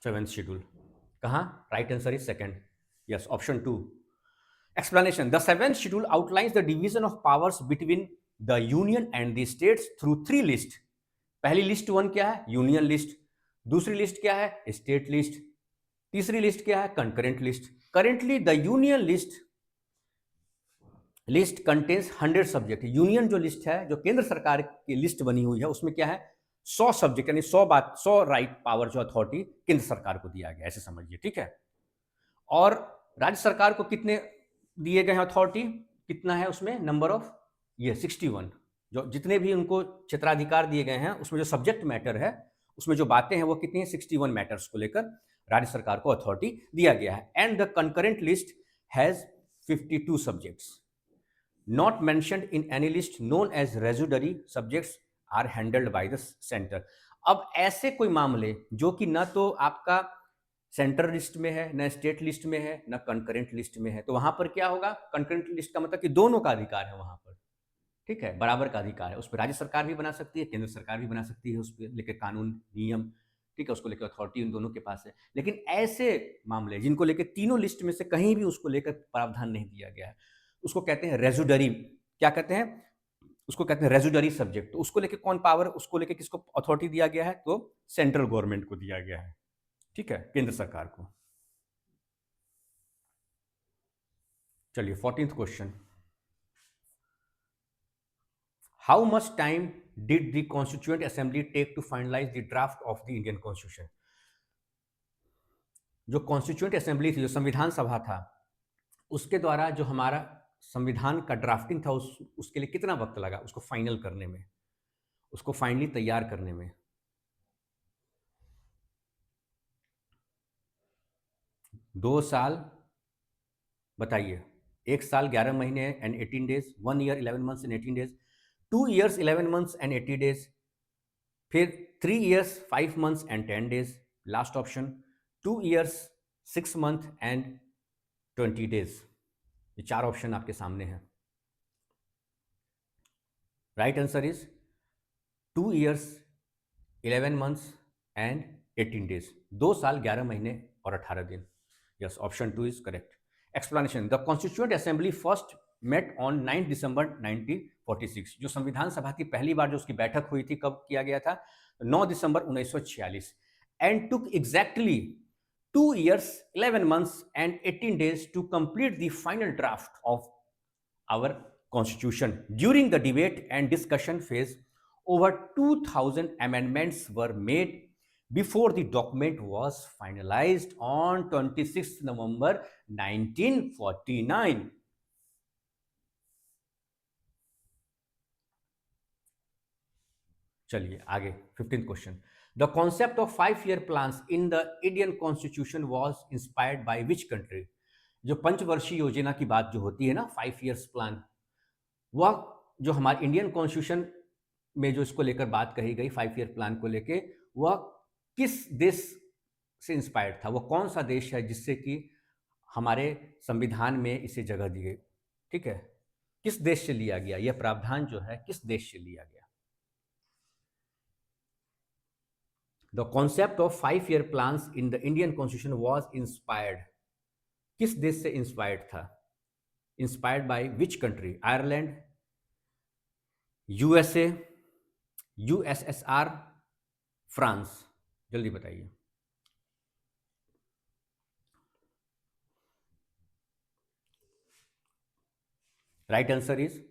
7th schedule. कहां? Right answer is second, yes, option 2। Explanation, the 7th schedule outlines the division of powers between the union and the states through 3 list. पहली list 1 क्या है? Union list. दूसरी list क्या है? State list. तीसरी list क्या है? Concurrent list. Currently the union list contains 100 subject. Union जो लिस्ट है, जो केंद्र सरकार की लिस्ट बनी हुई है, उसमें क्या है? 100 सब्जेक्ट, यानी 100 राइट पावर, जो अथॉरिटी केंद्र सरकार को दिया गया, ऐसे समझिए। ठीक है, और राज्य सरकार को कितने दिए गए हैं अथॉरिटी? कितना है उसमें नंबर ऑफ? ये 61। जो जितने भी उनको क्षेत्राधिकार दिए गए हैं, उसमें जो सब्जेक्ट मैटर है, उसमें जो बातें हैं, वो कितनी है? 61 मैटर्स को लेकर राज्य सरकार को अथॉरिटी दिया गया है। And the concurrent list has 52 subjects not mentioned in any list known as residuary subjects are handled by the center। अब ऐसे कोई मामले जो कि ना तो आपका सेंट्रल लिस्ट में है, ना स्टेट लिस्ट में है, ना कंकरेंट लिस्ट में है, तो वहां पर क्या होगा? कंकरेंट लिस्ट का मतलब कि दोनों का अधिकार है वहां पर। ठीक है, बराबर का अधिकार है। उस पर राज्य सरकार भी बना सकती है, केंद्र सरकार भी बना सकती है, उस पर लेकर कानून नियम, ठीक है, उसको लेकर अथॉरिटी उन दोनों के पास है। लेकिन ऐसे मामले जिनको लेकर तीनों लिस्ट में से कहीं भी उसको लेकर प्रावधान नहीं दिया गया है, उसको कहते हैं रेजुडरी। क्या कहते हैं? उसको कहते हैं रेजुडरी सब्जेक्ट। तो उसको लेके कौन पावर, उसको लेके किसको अथॉरिटी दिया गया है? तो सेंट्रल गवर्नमेंट को दिया गया है। ठीक है, केंद्र सरकार को। चलिए 14th question, how much time did the constituent assembly take to finalize the draft of the Indian constitution? जो कॉन्स्टिट्यूएंट असेंबली थी, जो संविधान सभा था, उसके द्वारा जो हमारा संविधान का ड्राफ्टिंग था, उसके लिए कितना वक्त लगा उसको फाइनल करने में, उसको फाइनली तैयार करने में? 2 साल, बताइए। 1 साल 11 महीने and 18 days, 1 year 11 months and 18 days, 2 years 11 months and 80 days, फिर 3 years 5 months and 10 days, last option 2 years 6 month and 20 days. ये 4 ऑप्शन आपके सामने हैं। Right answer is 2 years 11 months and 18 days, 2 साल 11 महीने और 18 दिन। Yes, option 2 is correct. Explanation, the constituent assembly first met on 9 दिसंबर 1946। जो संविधान सभा की पहली बार जो उसकी बैठक हुई थी, कब किया गया था? 9 दिसंबर 1946। And took exactly 2 years 11 months and 18 days to complete the final draft of our constitution. During the debate and discussion phase, over 2000 amendments were made, before the document was finalized on 26 November 1949. चलिए आगे 15th question. The concept of 5 year plans in the Indian constitution was inspired by which country. जो पंचवर्षीय योजना की बात जो होती है ना, 5 years प्लान, वह जो हमारे इंडियन कॉन्स्टिट्यूशन में जो इसको लेकर बात कही गई 5 year प्लान को लेके, वह किस देश से इंस्पायर्ड था, वह कौन सा देश है जिससे कि हमारे संविधान में इसे जगह दी गई. ठीक है, किस देश से लिया गया, यह प्रावधान जो है किस देश से लिया गया. The concept of 5 year plans in the Indian constitution was inspired, किस देश से इंस्पायर्ड था, inspired by which country. Ireland, USA, USSR, France. जल्दी बताइए. Right answer is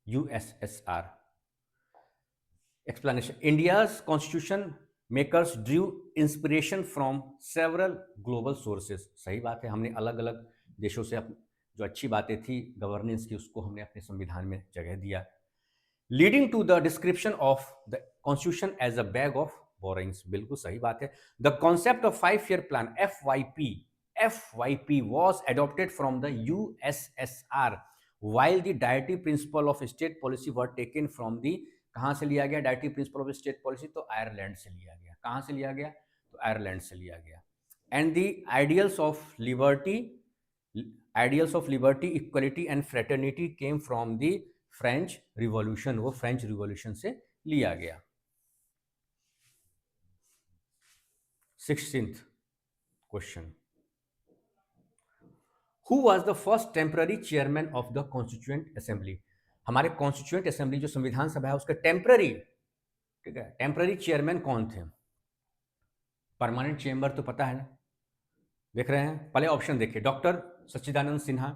USSR. Explanation. India's constitution makers drew inspiration from several global sources. सही बात है, हमने अलग अलग देशों से जो अच्छी बातें थी गवर्नेंस की, उसको हमने अपने संविधान में जगह दिया. Leading to the description of the constitution as a bag of borrowings. बिल्कुल सही बात है. The concept of 5 year plan FYP was adopted from the USSR while the dietary principle of state policy were taken from the. कहाँ से लिया गया directive principle of state policy, तो Ireland से लिया गया. कहाँ से लिया गया, तो आयरलैंड से लिया गया. And the ideals of liberty equality and fraternity came from the French revolution, वो फ्रेंच रिवॉल्यूशन से लिया गया. 16th question. Who was the first temporary chairman of the constituent assembly. हमारे कॉन्स्टिट्यूएंट असेंबली जो संविधान सभा है उसके टेम्पररी, ठीक है, टेम्पररी चेयरमैन कौन थे. परमानेंट चेंबर तो पता है ना, देख रहे हैं. पहले ऑप्शन देखिए, डॉक्टर सच्चिदानंद सिन्हा.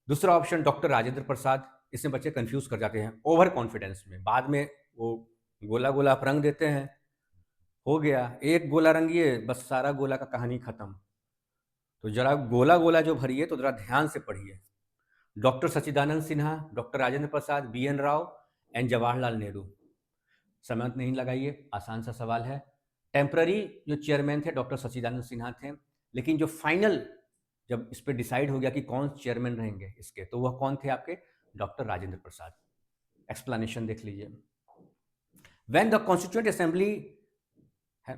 दूसरा ऑप्शन डॉक्टर राजेंद्र प्रसाद. इसमें बच्चे कंफ्यूज कर जाते हैं ओवर कॉन्फिडेंस में, बाद में वो गोला गोला आप रंग देते हैं, हो गया एक गोला रंगिए बस सारा गोला का कहानी खत्म. तो जरा गोला गोला जो भरिए तो जरा ध्यान से पढ़िए. Doctor Sachchidanand Sinha, doctor Rajendra Prasad, BN Rao and Jawaharlal Nehru. समय नहीं लगाइए, आसान सा सवाल है. टेम्पररी जो चेयरमैन थे डॉक्टर सच्चिदानंद सिन्हा थे, लेकिन जो फाइनल जब इस पर डिसाइड हो गया कि कौन चेयरमैन रहेंगे इसके, तो वह कौन थे आपके, डॉक्टर राजेंद्र प्रसाद. एक्सप्लेनेशन देख लीजिए. When the constituent assembly,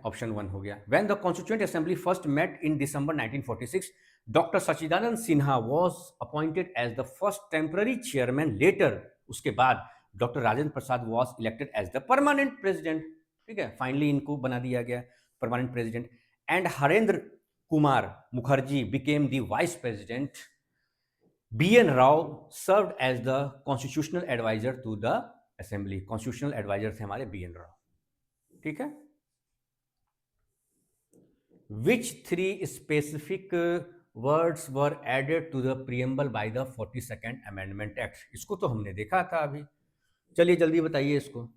option 1 हो गया. When the constituent assembly first met in December 1946, doctor Sachchidanand Sinha was appointed as the first temporary chairman. Later उसके बाद doctor Rajendra Prasad was elected as the permanent president. ठीक है, finally इनको बना दिया गया permanent president. And Harendra Kumar Mukherjee became the vice president. BN Rau served as the constitutional advisor to the assembly. Constitutional adviser थे हमारे BN राव. ठीक है. Which 3 specific words were added to the preamble by the 42nd Amendment Act? इसको तो हमने देखा था अभी. चलिए जल्दी बताइए इसको.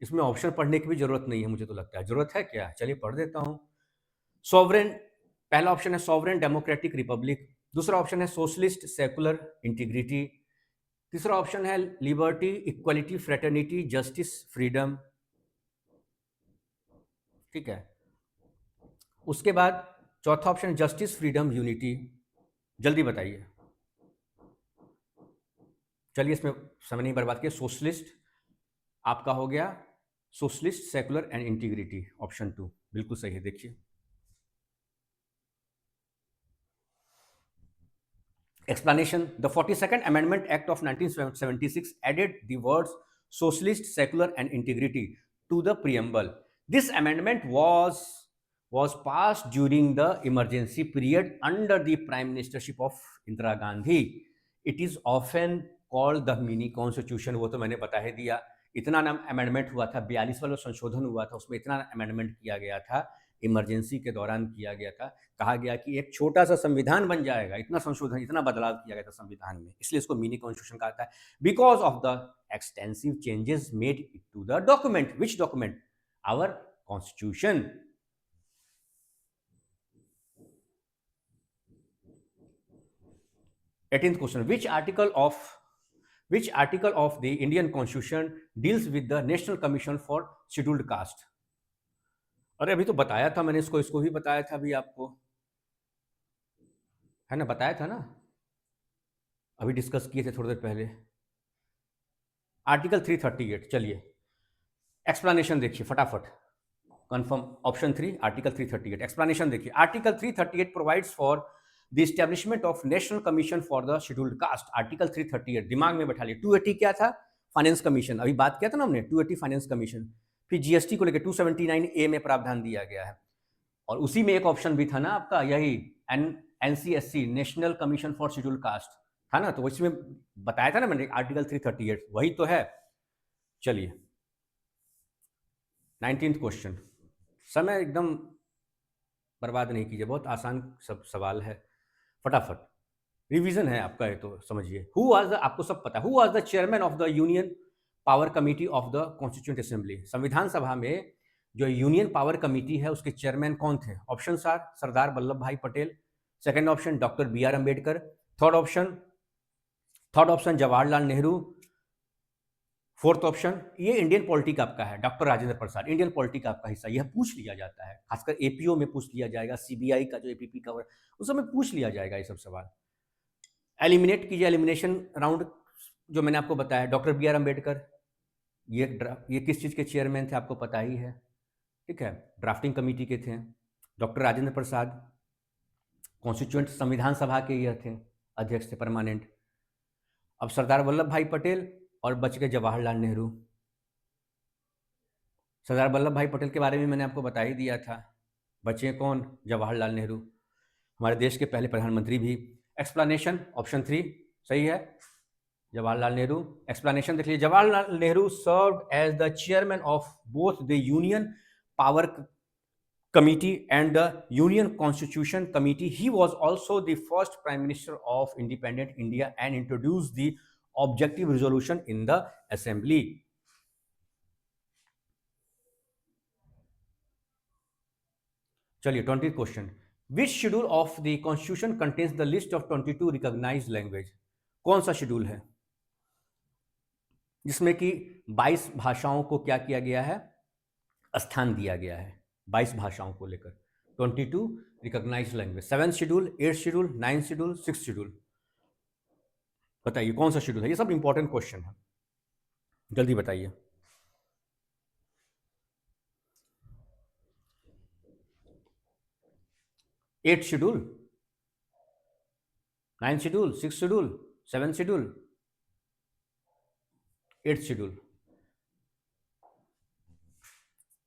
इसमें ऑप्शन पढ़ने की भी जरूरत नहीं है, मुझे तो लगता है. जरूरत है क्या, चलिए पढ़ देता हूं. सॉवरेन, पहला ऑप्शन है सॉवरेन डेमोक्रेटिक रिपब्लिक. दूसरा ऑप्शन है सोशलिस्ट सेकुलर इंटीग्रिटी. तीसरा ऑप्शन है liberty equality fraternity justice freedom. ठीक है. उसके बाद चौथा ऑप्शन जस्टिस फ्रीडम यूनिटी. जल्दी बताइए. चलिए इसमें समय नहीं बर्बाद किया. सोशलिस्ट आपका हो गया, socialist secular and integrity. Option 2 बिल्कुल सही है. देखिए explanation. The 42nd Amendment Act of 1976 added the words socialist, secular and integrity to the preamble. This amendment was passed during the emergency period under the prime ministership of Indira Gandhi. It is often called the mini constitution. वो तो मैंने बता ही दिया. इतना नाम amendment हुआ था, 42वां संशोधन हुआ था, उसमें इतना अमेंडमेंट किया गया था. इमरजेंसी के दौरान किया गया था। कहा गया कि एक छोटा सा संविधान बन जाएगा, इतना संशोधन, इतना बदलाव किया गया था संविधान में, इसलिए इसको मिनी कॉन्स्टिट्यूशन कहा था, because of the extensive changes made to the document. Which document? Our constitution. 18th question, which article of the Indian Constitution deals with the National Commission for Scheduled Caste? अरे अभी तो बताया था मैंने, इसको भी बताया था अभी आपको, है ना, बताया था ना, अभी डिस्कस किए थे थोड़ी देर पहले। आर्टिकल 338। चलिए एक्सप्लेनेशन देखिए फटाफट, कंफर्म। ऑप्शन 3 आर्टिकल 338 एक्सप्लेनेशन देखिए। Article 338 provides for the establishment of national commission for the scheduled caste. Article 338 दिमाग में बैठा लिया। 280 क्या था? फाइनेंस कमीशन, अभी बात किया था ना हमने, 280 फाइनेंस कमीशन। फिर जीएसटी को लेकर 279 ए में प्रावधान दिया गया है, और उसी में एक ऑप्शन भी था ना आपका, यही NCSC, national commission for scheduled caste था ना, तो इसमें बताया था ना मैंने, आर्टिकल 338 वही तो है। चलिए 19th क्वेश्चन, समय एकदम बर्बाद नहीं कीजिए, बहुत आसान सब सवाल है, फटाफट रिवीजन है आपका, ये तो समझिए। हु वाज द, आपको सब पता, who was the chairman of the union power committee of the constituent assembly? संविधान सभा में जो यूनियन पावर कमिटी है उसके चेयरमैन कौन थे? Option are Sardar Vallabh Bhai Patel, second option doctor B R Ambedkar, third option Jawaharlal Nehru, fourth option ये इंडियन पॉलिटिक आपका है doctor Rajendra Prasad. Indian polity आपका हिस्सा, यह पूछ लिया जाता है, खासकर एपीओ में पूछ लिया जाएगा, सीबीआई का जो एपीपी का उस समय पूछ लिया जाएगा ये सब सवाल। एलिमिनेट कीजिए, एलिमिनेशन राउंड जो मैंने आपको बताया। डॉक्टर बी आर अम्बेडकर ये किस चीज़ के चेयरमैन थे आपको पता ही है, ठीक है, ड्राफ्टिंग कमेटी के थे। डॉक्टर राजेंद्र प्रसाद कॉन्स्टिट्यूंट संविधान सभा के ये थे, अध्यक्ष थे परमानेंट। अब सरदार वल्लभ भाई पटेल और बच गए जवाहरलाल नेहरू। सरदार वल्लभ भाई पटेल के बारे में मैंने आपको बता ही दिया था, बचे कौन? जवाहरलाल नेहरू, हमारे देश के पहले प्रधानमंत्री भी। एक्सप्लेनेशन ऑप्शन 3 सही है, जवाहरलाल नेहरू। एक्सप्लेनेशन देख लीजिए, Jawaharlal Nehru served as the chairman of both the union power committee and the union constitution committee. He was also the first prime minister of independent India and introduced the objective resolution in the assembly. चलिए 20th question, which schedule of the constitution contains the list of 22 recognized language? कौन सा schedule है जिसमें कि 22 भाषाओं को क्या किया गया है? स्थान दिया गया है 22 भाषाओं को लेकर। 22 recognised language, 7th schedule, 8th schedule, 9th schedule, 6th schedule, बताइए कौन सा शेड्यूल है? ये सब इंपॉर्टेंट क्वेश्चन है, जल्दी बताइए। Eight schedule, 9th schedule, 6th schedule, 7th schedule, 8th schedule,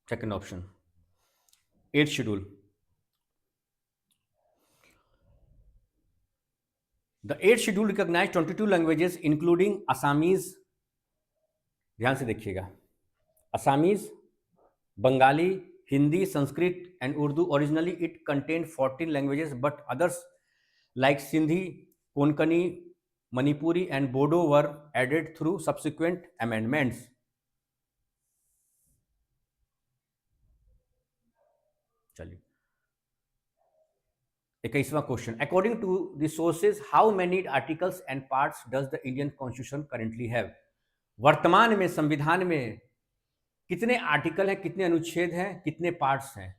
second option 8th schedule. The 8th schedule recognized 22 languages including Assamese, ध्यान से देखिएगा, Assamese, Bengali, Hindi, Sanskrit and Urdu. Originally it contained 14 languages, but others like Sindhi, Konkani, Manipuri and Bodo were added through subsequent amendments. चलिए 21वां question, according to the sources how many articles and parts does the Indian constitution currently have? वर्तमान में संविधान में कितने article हैं, कितने अनुच्छेद हैं, कितने पार्ट्स हैं?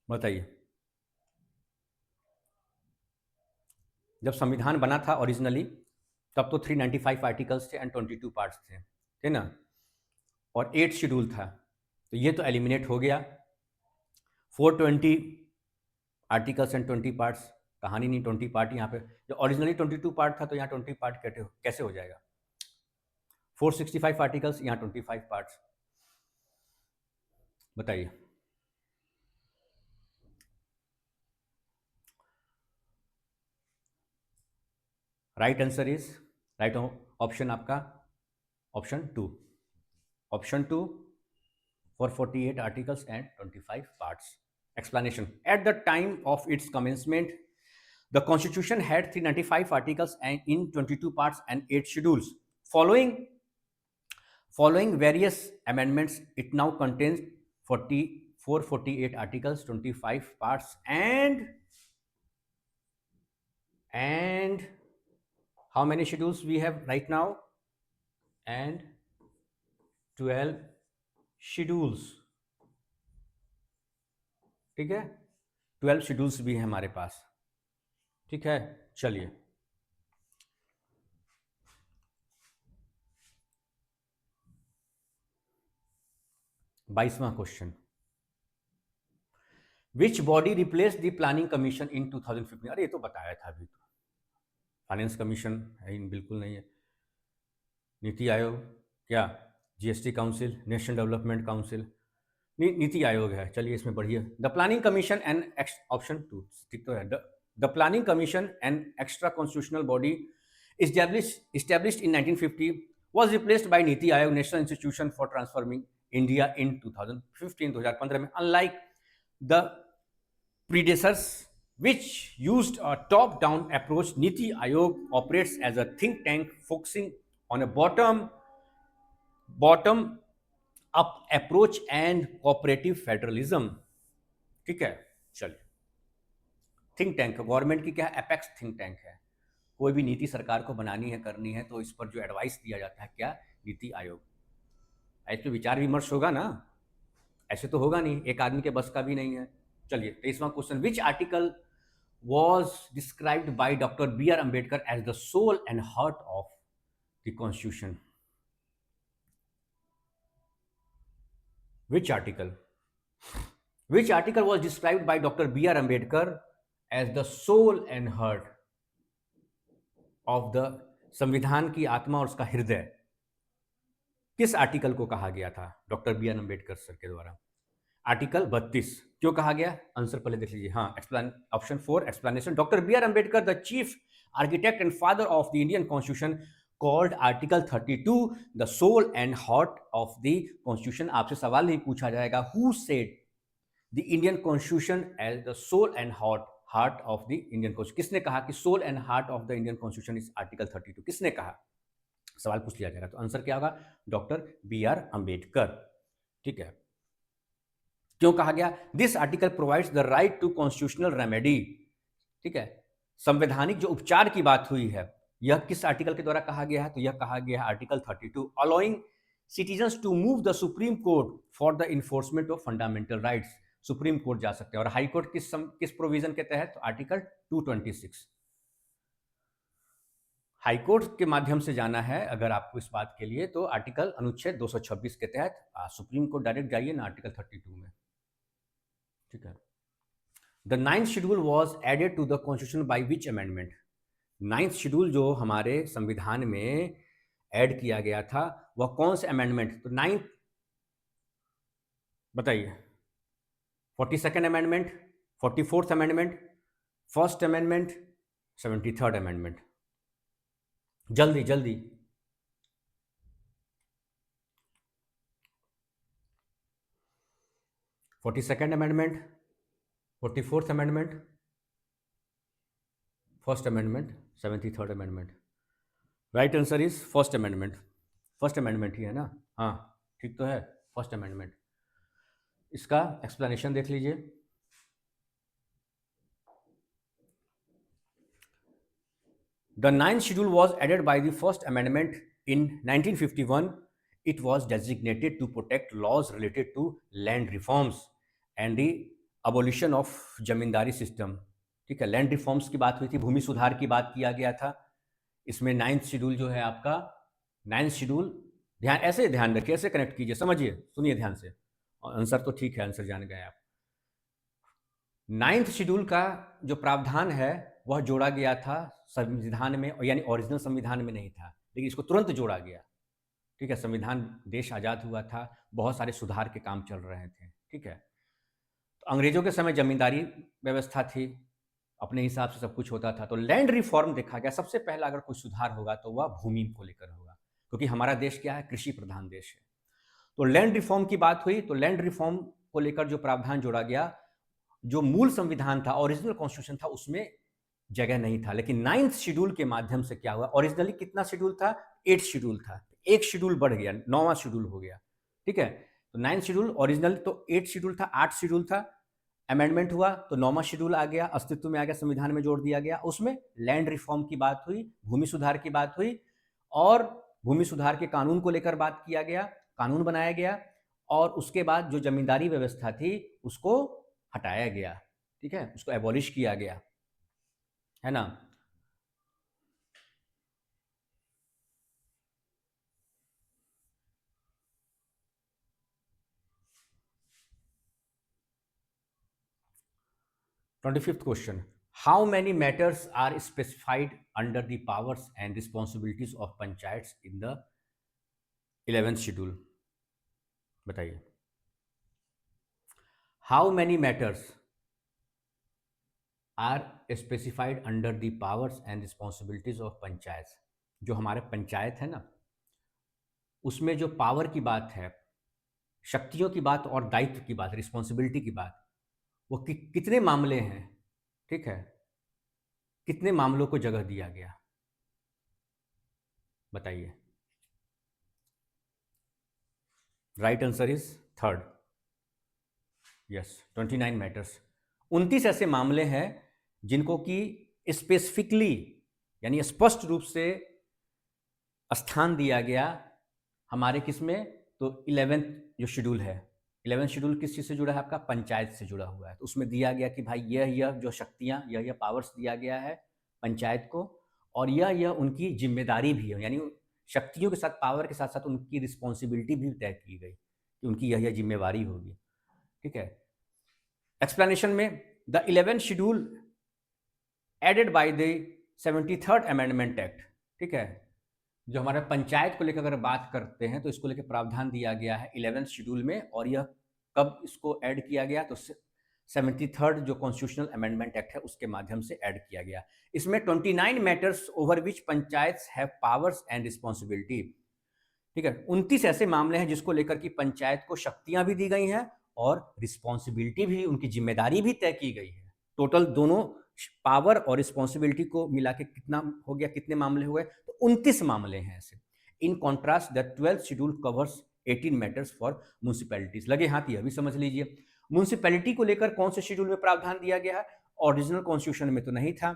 बताइए। जब संविधान बना था ओरिजिनली तब तो 395 आर्टिकल्स थे एंड 22 पार्ट्स थे, है ना, और 8 शेड्यूल था, तो ये तो एलिमिनेट हो गया। 420 आर्टिकल्स एंड 20 पार्ट्स, कहानी नहीं, 20 पार्ट यहाँ पे, जो ओरिजिनली 22 पार्ट था तो यहाँ 20 पार्ट कैसे हो जाएगा? 465 आर्टिकल्स, यहाँ 25 पार्ट्स, बताइए। Right answer is, right option आपका option 2, Option 2, for 48 articles and 25 parts. Explanation. At the time of its commencement, the Constitution had 395 articles and in 22 parts and 8 schedules. Following various amendments, it now contains 48 articles, 25 parts, and how many schedules we have right now? And 12 schedules. ठीक है, 12 schedules भी हैं हमारे पास. ठीक है, चलिए. 22वां question. Which body replace the planning commission in 2015? अरे ये तो बताया था अभी. तो फाइनेंस कमीशन है, बिल्कुल नहीं है. नीति आयोग, क्या GST council, national development council, NITI Aayog है. चलिए इसमें बढ़िए. The planning commission and option 2 ठीक तो है. The planning commission and extra constitutional body established in 1950 was replaced by NITI Aayog, national institution for transforming India in 2015 में. Unlike the predecessors which used a top down approach, NITI Aayog operates as a think tank focusing on a bottom up approach and cooperative federalism. ठीक है, चलिए. Think tank government की क्या है? Apex think tank है. कोई भी नीति सरकार को बनानी है, करनी है, तो इस पर जो एडवाइस दिया जाता है क्या? नीति आयोग. ऐसे विचार विमर्श होगा ना, ऐसे तो होगा नहीं, एक आदमी के बस का भी नहीं है. चलिए 23वां question. Which article was described by doctor B R Ambedkar as the soul and heart of the constitution? Which article was described by Dr. B.R. Ambedkar as the soul and heart of the संविधान की आत्मा और उसका हृदय? किस article को कहा गया था doctor B R Ambedkar sir के द्वारा? आर्टिकल 32. क्यों कहा गया? आंसर पहले देख लीजिए. हाँ, option 4 explanation. Doctor B R Ambedkar, the chief architect and father of the Indian constitution, called Article 32 the soul and heart of the Constitution. आपसे सवाल नहीं पूछा जाएगा who said the Indian Constitution as the soul and heart of the Indian Constitution. किसने कहा कि soul and heart of the Indian Constitution is Article 32? किसने कहा? सवाल पूछ लिया जाएगा. तो आंसर क्या होगा? Doctor B R Ambedkar. ठीक है. क्यों कहा गया? This article provides the right to constitutional remedy. ठीक है, संवैधानिक जो उपचार की बात हुई है, यह किस आर्टिकल के द्वारा कहा गया है? तो यह कहा गया है article 32, allowing citizens to move the supreme court for the enforcement of fundamental rights. Supreme court जा सकते हैं. और हाई कोर्ट किस प्रोविजन के तहत? तो आर्टिकल 226. हाई कोर्ट के माध्यम से जाना है अगर आपको इस बात के लिए, तो आर्टिकल अनुच्छेद 226 के तहत. सुप्रीम कोर्ट डायरेक्ट जाइए ना आर्टिकल 32 में. ठीक है. The 9th schedule was added to the constitution by which amendment? 9th schedule जो हमारे संविधान में ऐड किया गया था, वह कौन से अमेंडमेंट? तो 9th बताइए. 42nd amendment, 44th amendment, 1st amendment, 73rd amendment? जल्दी जल्दी. 42nd amendment, 44th amendment, 1st amendment, 73rd amendment? Right answer is 1st amendment. 1st amendment ही है ना? हाँ, ठीक तो है, 1st अमेंडमेंट. इसका एक्सप्लेनेशन देख लीजिए. The 9th schedule was added by the 1st amendment in 1951. It was designated to protect laws related to land reforms and the abolition of zamindari system. ठीक है, लैंड रिफॉर्म्स की बात हुई थी, भूमि सुधार की बात किया गया था. इसमें 9th शेड्यूल जो है आपका, 9th शेड्यूल ऐसे ध्यान रखिए, ऐसे कनेक्ट कीजिए, समझिए, सुनिए ध्यान से. आंसर तो ठीक है, आंसर जान गए आप. 9th शेड्यूल का जो प्रावधान है वह जोड़ा गया था संविधान में, यानी ओरिजिनल संविधान में नहीं था, लेकिन इसको तुरंत जोड़ा गया. ठीक है, संविधान, देश आज़ाद हुआ था, बहुत सारे सुधार के काम चल रहे थे. ठीक है, तो अंग्रेजों के समय जमींदारी व्यवस्था थी, अपने हिसाब से सब कुछ होता था. तो लैंड रिफॉर्म देखा गया. सबसे पहला अगर कोई सुधार होगा तो वह भूमि को लेकर होगा, क्योंकि हमारा देश क्या है? कृषि प्रधान देश है. तो लैंड रिफॉर्म की बात हुई, तो लैंड रिफॉर्म को लेकर जो प्रावधान जोड़ा गया, जो मूल संविधान था, ओरिजिनल कॉन्स्टिट्यूशन था, उसमें जगह नहीं था। लेकिन 9th शेड्यूल के माध्यम से क्या हुआ, ओरिजिनली कितना शेड्यूल था, 8 शेड्यूल था, एक शेड्यूल बढ़ गया, 9वां शेड्यूल हो गया। ठीक है, तो 9th शेड्यूल ओरिजिनल तो 8 शेड्यूल था, 8 शेड्यूल था, अमेंडमेंट हुआ तो 9वां शेड्यूल आ गया, अस्तित्व में आ गया, संविधान में जोड़ दिया गया। उसमें लैंड रिफॉर्म की बात हुई, भूमि सुधार की बात हुई, और भूमि सुधार के कानून को लेकर बात किया गया, कानून बनाया गया, और उसके बाद जो जमींदारी व्यवस्था थी उसको हटाया गया। ठीक है, उसको एबॉलिश किया गया, है ना। Twenty fifth question, how many matters are specified under the powers and responsibilities of panchayat in the 11th schedule? बताइए, how many matters are specified under the powers and responsibilities of panchayat? जो हमारे पंचायत है ना, उसमें जो पावर की बात है, शक्तियों की बात और दायित्व की बात, रिस्पॉन्सिबिलिटी की बात, वो कितने मामले हैं, ठीक है, कितने मामलों को जगह दिया गया, बताइए। Right answer is third, yes, 29 matters. 29 ऐसे मामले हैं जिनको कि स्पेसिफिकली, यानी स्पष्ट रूप से स्थान दिया गया हमारे किस में, तो 11th जो शेड्यूल है, 11th शेड्यूल किस चीज़ से जुड़ा है आपका, पंचायत से जुड़ा हुआ है। तो उसमें दिया गया कि भाई यह जो शक्तियाँ, यह पावर्स दिया गया है पंचायत को, और यह उनकी जिम्मेदारी भी है, यानी शक्तियों के साथ, पावर के साथ साथ उनकी रिस्पॉन्सिबिलिटी भी तय की गई कि उनकी यह जिम्मेवारी होगी। ठीक है, एक्सप्लेनेशन में, the 11th schedule added by the 73rd amendment act. ठीक है, जो हमारे पंचायत को लेकर अगर बात करते हैं तो इसको लेकर प्रावधान दिया गया है 11th शेड्यूल में, और यह कब इसको ऐड किया गया, तो 73rd जो कॉन्स्टिट्यूशनल अमेंडमेंट एक्ट है उसके माध्यम से ऐड किया गया। इसमें 29 matters over which panchayat have powers and responsibility. ठीक है, 29 ऐसे मामले हैं जिसको लेकर कि पंचायत को शक्तियां भी दी गई हैं और रिस्पॉन्सिबिलिटी भी, उनकी जिम्मेदारी भी तय की गई है। टोटल दोनों पावर और रिस्पॉन्सिबिलिटी को मिला के कितना हो गया, कितने मामले हुए, तो 29 मामले हैं ऐसे। In contrast the 12th schedule covers 18 matters for municipalities. लगे हाथ यह भी समझ लीजिए, म्यूनिसिपैलिटी को लेकर कौन से शेड्यूल में प्रावधान दिया गया है, ओरिजिनल कॉन्स्टिट्यूशन में तो नहीं था।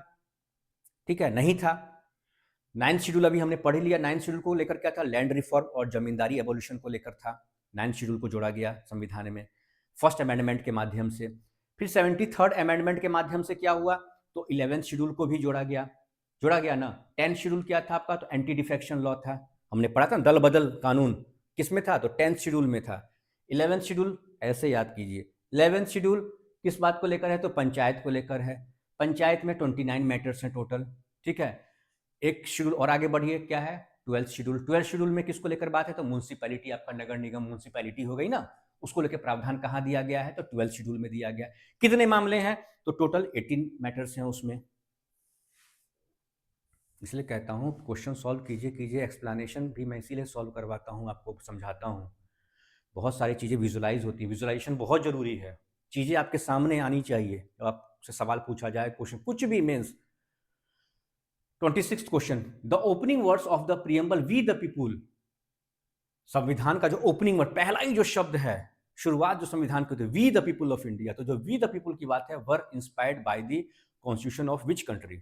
ठीक है, नहीं था। 9th शेड्यूल अभी हमने पढ़ लिया, 9th शेड्यूल को लेकर क्या था, लैंड रिफॉर्म और जमींदारी एबोल्यूशन को लेकर था। 9th शेड्यूल को जोड़ा गया संविधान में फर्स्ट अमेंडमेंट के माध्यम से। फिर 73rd अमेंडमेंट के माध्यम से क्या हुआ, तो 11th शेड्यूल को भी जोड़ा गया ना। 10th शेड्यूल क्या था आपका, तो एंटी डिफेक्शन लॉ था, हमने पढ़ा था, दल बदल कानून किस में था, तो 10th शेड्यूल में था। 11th शेड्यूल ऐसे याद कीजिए, 11th शेड्यूल किस बात को लेकर है, तो पंचायत को लेकर है। पंचायत में 29 मैटर्स हैं टोटल। ठीक है, एक शेड्यूल और आगे बढ़िए, क्या है, 12th शेड्यूल। 12th शेड्यूल में किसको लेकर बात है, तो म्यूनिसिपैलिटी, आपका नगर निगम म्यूनिसिपैलिटी हो गई ना, उसको लेकर प्रावधान कहाँ दिया गया है, तो 12th शेड्यूल में दिया गया। कितने मामले हैं, तो टोटल 18 मैटर्स हैं उसमें। इसलिए कहता हूँ क्वेश्चन सॉल्व कीजिए, एक्सप्लेनेशन भी मैं इसीलिए सॉल्व करवाता हूँ, आपको समझाता हूँ। बहुत सारी चीज़ें विजुलाइज होती है, विजुलाइजेशन बहुत ज़रूरी है, चीज़ें आपके सामने आनी चाहिए। तो आपसे सवाल पूछा जाए, क्वेश्चन कुछ भी means. 26th question, the opening words of the preamble we the people. संविधान का जो ओपनिंग वर्ड, पहला ही जो शब्द है, शुरुआत जो संविधान की होती है, we the people of India, तो जो वी द पीपुल की बात है, were inspired by the constitution of which country?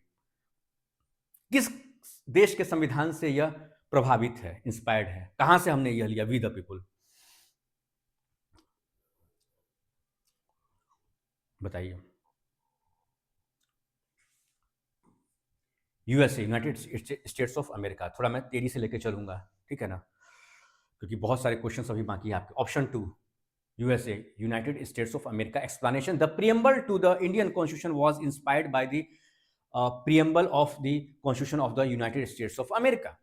किस देश के संविधान से यह प्रभावित है, इंस्पायर्ड है, कहां से हमने यह लिया वी द पीपुल, बताइए। USA, united states of America. थोड़ा मैं तेजी से लेके चलूंगा, ठीक है ना, क्योंकि बहुत सारे क्वेश्चन अभी बाकी है आपके। Option 2, USA, united states of America. Explanation, the preamble to the Indian constitution was inspired by the preamble of the constitution of the united states of America,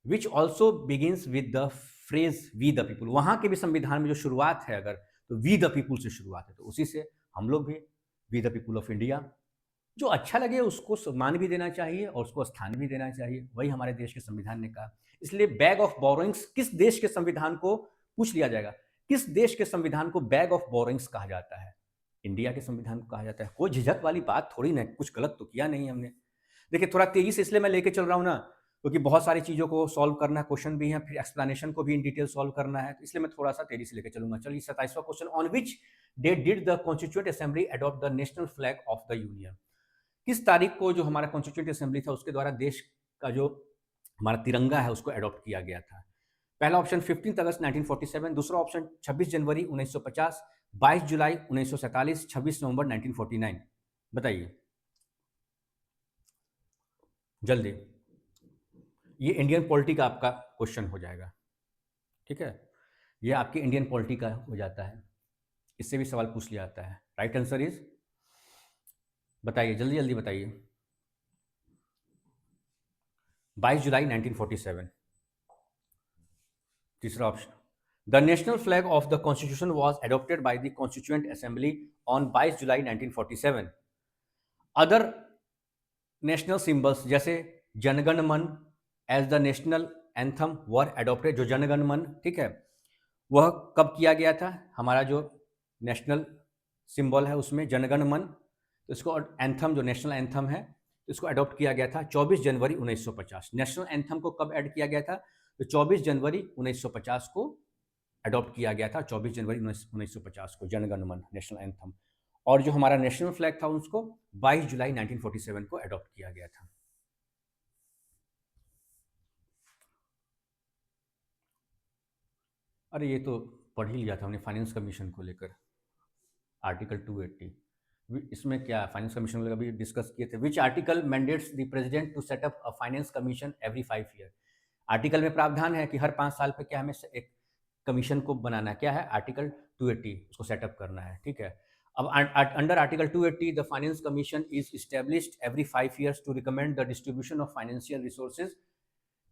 which also begins with the phrase we the people. वहां के भी संविधान में जो शुरुआत है अगर, तो वी द पीपुल से शुरुआत है, तो उसी से हम लोग भी we the people of India. जो अच्छा लगे उसको सम्मान भी देना चाहिए और उसको स्थान भी देना चाहिए, वही हमारे देश के संविधान ने कहा। इसलिए बैग ऑफ बोरोइंग्स किस देश के संविधान को पूछ लिया जाएगा किस देश के संविधान को बैग ऑफ बोरिंग्स कहा जाता है? इंडिया के संविधान को कहा जाता है। कोई झिझक वाली बात थोड़ी ना, कुछ गलत तो किया नहीं हमने। देखिए थोड़ा तेजी से इसलिए मैं लेके चल रहा हूँ ना, क्योंकि बहुत सारी चीज़ों को सॉल्व करना है, क्वेश्चन भी है, फिर एक्सप्लेनेशन को भी इन डिटेल सॉल्व करना है, तो इसलिए मैं थोड़ा सा तेजी से लेके चलूंगा। चलिए 27वां question, on which date did the constituent assembly adopt the national flag of the union? किस तारीख को जो हमारा कॉन्स्टिट्यूएंट असेंबली था उसके द्वारा देश का जो हमारा तिरंगा है उसको अडॉप्ट किया गया था? पहला ऑप्शन 15 अगस्त 1947, दूसरा ऑप्शन 26 जनवरी 1950, 22 जुलाई 1947, 26 नवंबर 1949। बताइए जल्दी। ये इंडियन पॉलिटी का आपका क्वेश्चन हो जाएगा, ठीक है? ये आपके इंडियन पॉलिटी का हो जाता है, इससे भी सवाल पूछ लिया जाता है। राइट आंसर इज, बताइए जल्दी जल्दी बताइए। 22 जुलाई 1947। तीसरा option, the national flag of the constitution was adopted by the constituent assembly on 22 July 1947। Other national symbols जैसे Jana Gana Mana as the national anthem were adopted. जो जनगण मन, ठीक है, वह कब किया गया था? हमारा जो नेशनल सिंबल है उसमें जनगण मन, तो इसको एंथम जो नेशनल एंथम है इसको अडॉप्ट किया गया था 24 जनवरी 1950। नेशनल एंथम को कब ऐड किया गया था? तो 24 जनवरी 1950 को अडॉप्ट किया गया था, 24 जनवरी 1950 को जनगण मन नेशनल एंथम। और जो हमारा नेशनल फ्लैग था उसको 22 जुलाई 1947 को अडॉप्ट किया गया था। अरे ये तो पढ़ ही लिया था हमने फाइनेंस कमीशन को लेकर, आर्टिकल 280। इसमें क्या फाइनेंस कमीशन को अभी डिस्कस किए थे। Which article mandates the president to set up a finance commission every 5 year? Article में प्रावधान है कि हर 5 साल पे क्या हमें एक कमीशन को बनाना है। क्या है? आर्टिकल 280, उसको सेटअप करना है, ठीक है। अब under article 280 the finance commission is established every 5 years to recommend the distribution of financial resources.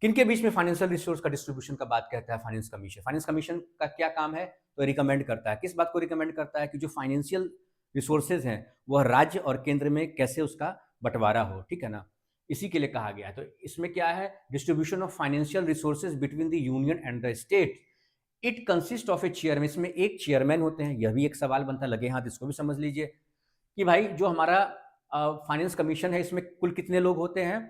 किनके बीच में फाइनेंशियल रिसोर्स का डिस्ट्रीब्यूशन का बात कहता है फाइनेंस कमीशन? फाइनेंस कमीशन का क्या काम है? तो रिकमेंड करता है। किस बात को रिकमेंड करता है? कि जो फाइनेंशियल रिसोर्सेज हैं वह राज्य और केंद्र में कैसे उसका बंटवारा हो, ठीक है ना, इसी के लिए कहा गया है। तो इसमें क्या है? Distribution of financial resources between the union and the state. It consist of A chairman. इसमें एक चेयरमैन होते हैं। यह भी एक सवाल बनता है, लगे हाथ इसको भी समझ लीजिए कि भाई जो हमारा फाइनेंस कमीशन है इसमें कुल कितने लोग होते हैं?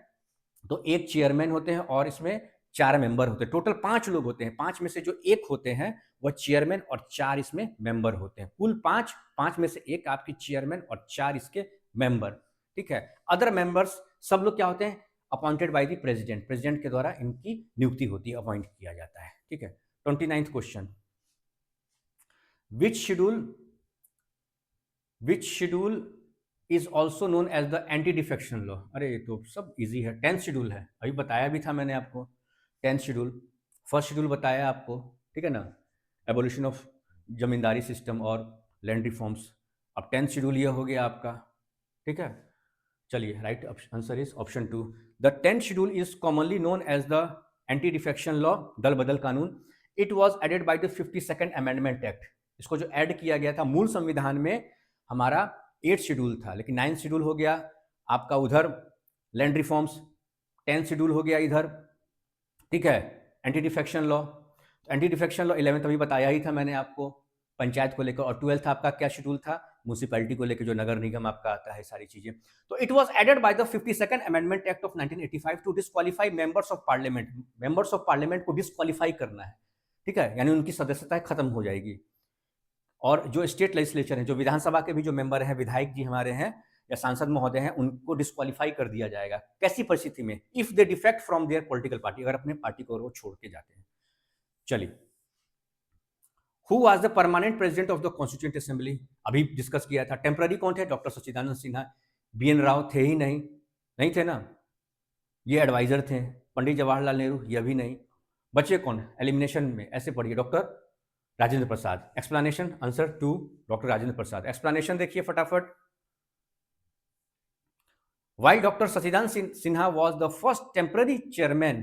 तो एक चेयरमैन होते हैं और इसमें 4 मेंबर होते हैं। टोटल 5 लोग होते हैं। 5 में से जो एक होते हैं वह चेयरमैन और 4 इसमें मेंबर होते हैं। कुल 5, 5 में से एक आपकी चेयरमैन और 4 इसके मेंबर, ठीक है। अदर मेंबर्स सब लोग क्या होते हैं? Appointed by the president. President के द्वारा इनकी नियुक्ति होती है, अपॉइंट किया जाता है, ठीक है। 29th question, which schedule is also known as the anti defection law? अरे ये तो सब इजी है। 10th शेड्यूल है, अभी बताया भी था मैंने आपको। 10th शेड्यूल, फर्स्ट शेड्यूल बताया आपको, ठीक है ना, एबोल्यूशन ऑफ जमींदारी सिस्टम और लैंड रिफॉर्म्स। अब 10th शेड्यूल ये हो गया आपका, ठीक है। चलिए right answer is option 2। The 10th schedule is commonly known as the anti defection law, दल बदल कानून। It was added by the 52nd amendment act. इसको जो ऐड किया गया था मूल संविधान में हमारा 8th शेड्यूल था, लेकिन 9th शेड्यूल हो गया आपका उधर लैंड रिफॉर्म्स, 10th शेड्यूल हो गया इधर, ठीक है, anti defection law. Anti defection law 11th अभी बताया ही था मैंने आपको पंचायत को लेकर, और 12th आपका क्या शेड्यूल था? म्यूनिसिपैलिटी को लेकर, जो नगर निगम आपका आता है, सारी चीजें। तो it was added by the 52nd amendment act of 1985 to disqualify members of parliament. Members of parliament को डिस्क्वालीफाई करना है, ठीक है, यानी उनकी सदस्यता खत्म हो जाएगी। और जो स्टेट लेजिस्लेचर है, जो विधानसभा के भी जो मेंबर हैं, विधायक जी हमारे हैं या सांसद महोदय हैं, उनको डिस्क्वालीफाई कर दिया जाएगा। कैसी परिस्थिति में? If they defect from there political party, अगर अपने पार्टी को वो छोड़ के जाते हैं। चलिए, who was the permanent president of the constituent assembly? अभी डिस्कस किया था। टेम्पररी कौन थे? डॉक्टर सच्चिदानंद सिन्हा। बीएन राव थे ही नहीं, नहीं थे ना, ये एडवाइजर थे। पंडित जवाहरलाल नेहरू, ये भी नहीं। बचे कौन एलिमिनेशन में? ऐसे पढ़िए, डॉक्टर राजेंद्र प्रसाद। एक्सप्लेनेशन, आंसर 2 डॉक्टर राजेंद्र प्रसाद। एक्सप्लेनेशन देखिए फटाफट। While Dr. Sachidanand Sinha was the first temporary chairman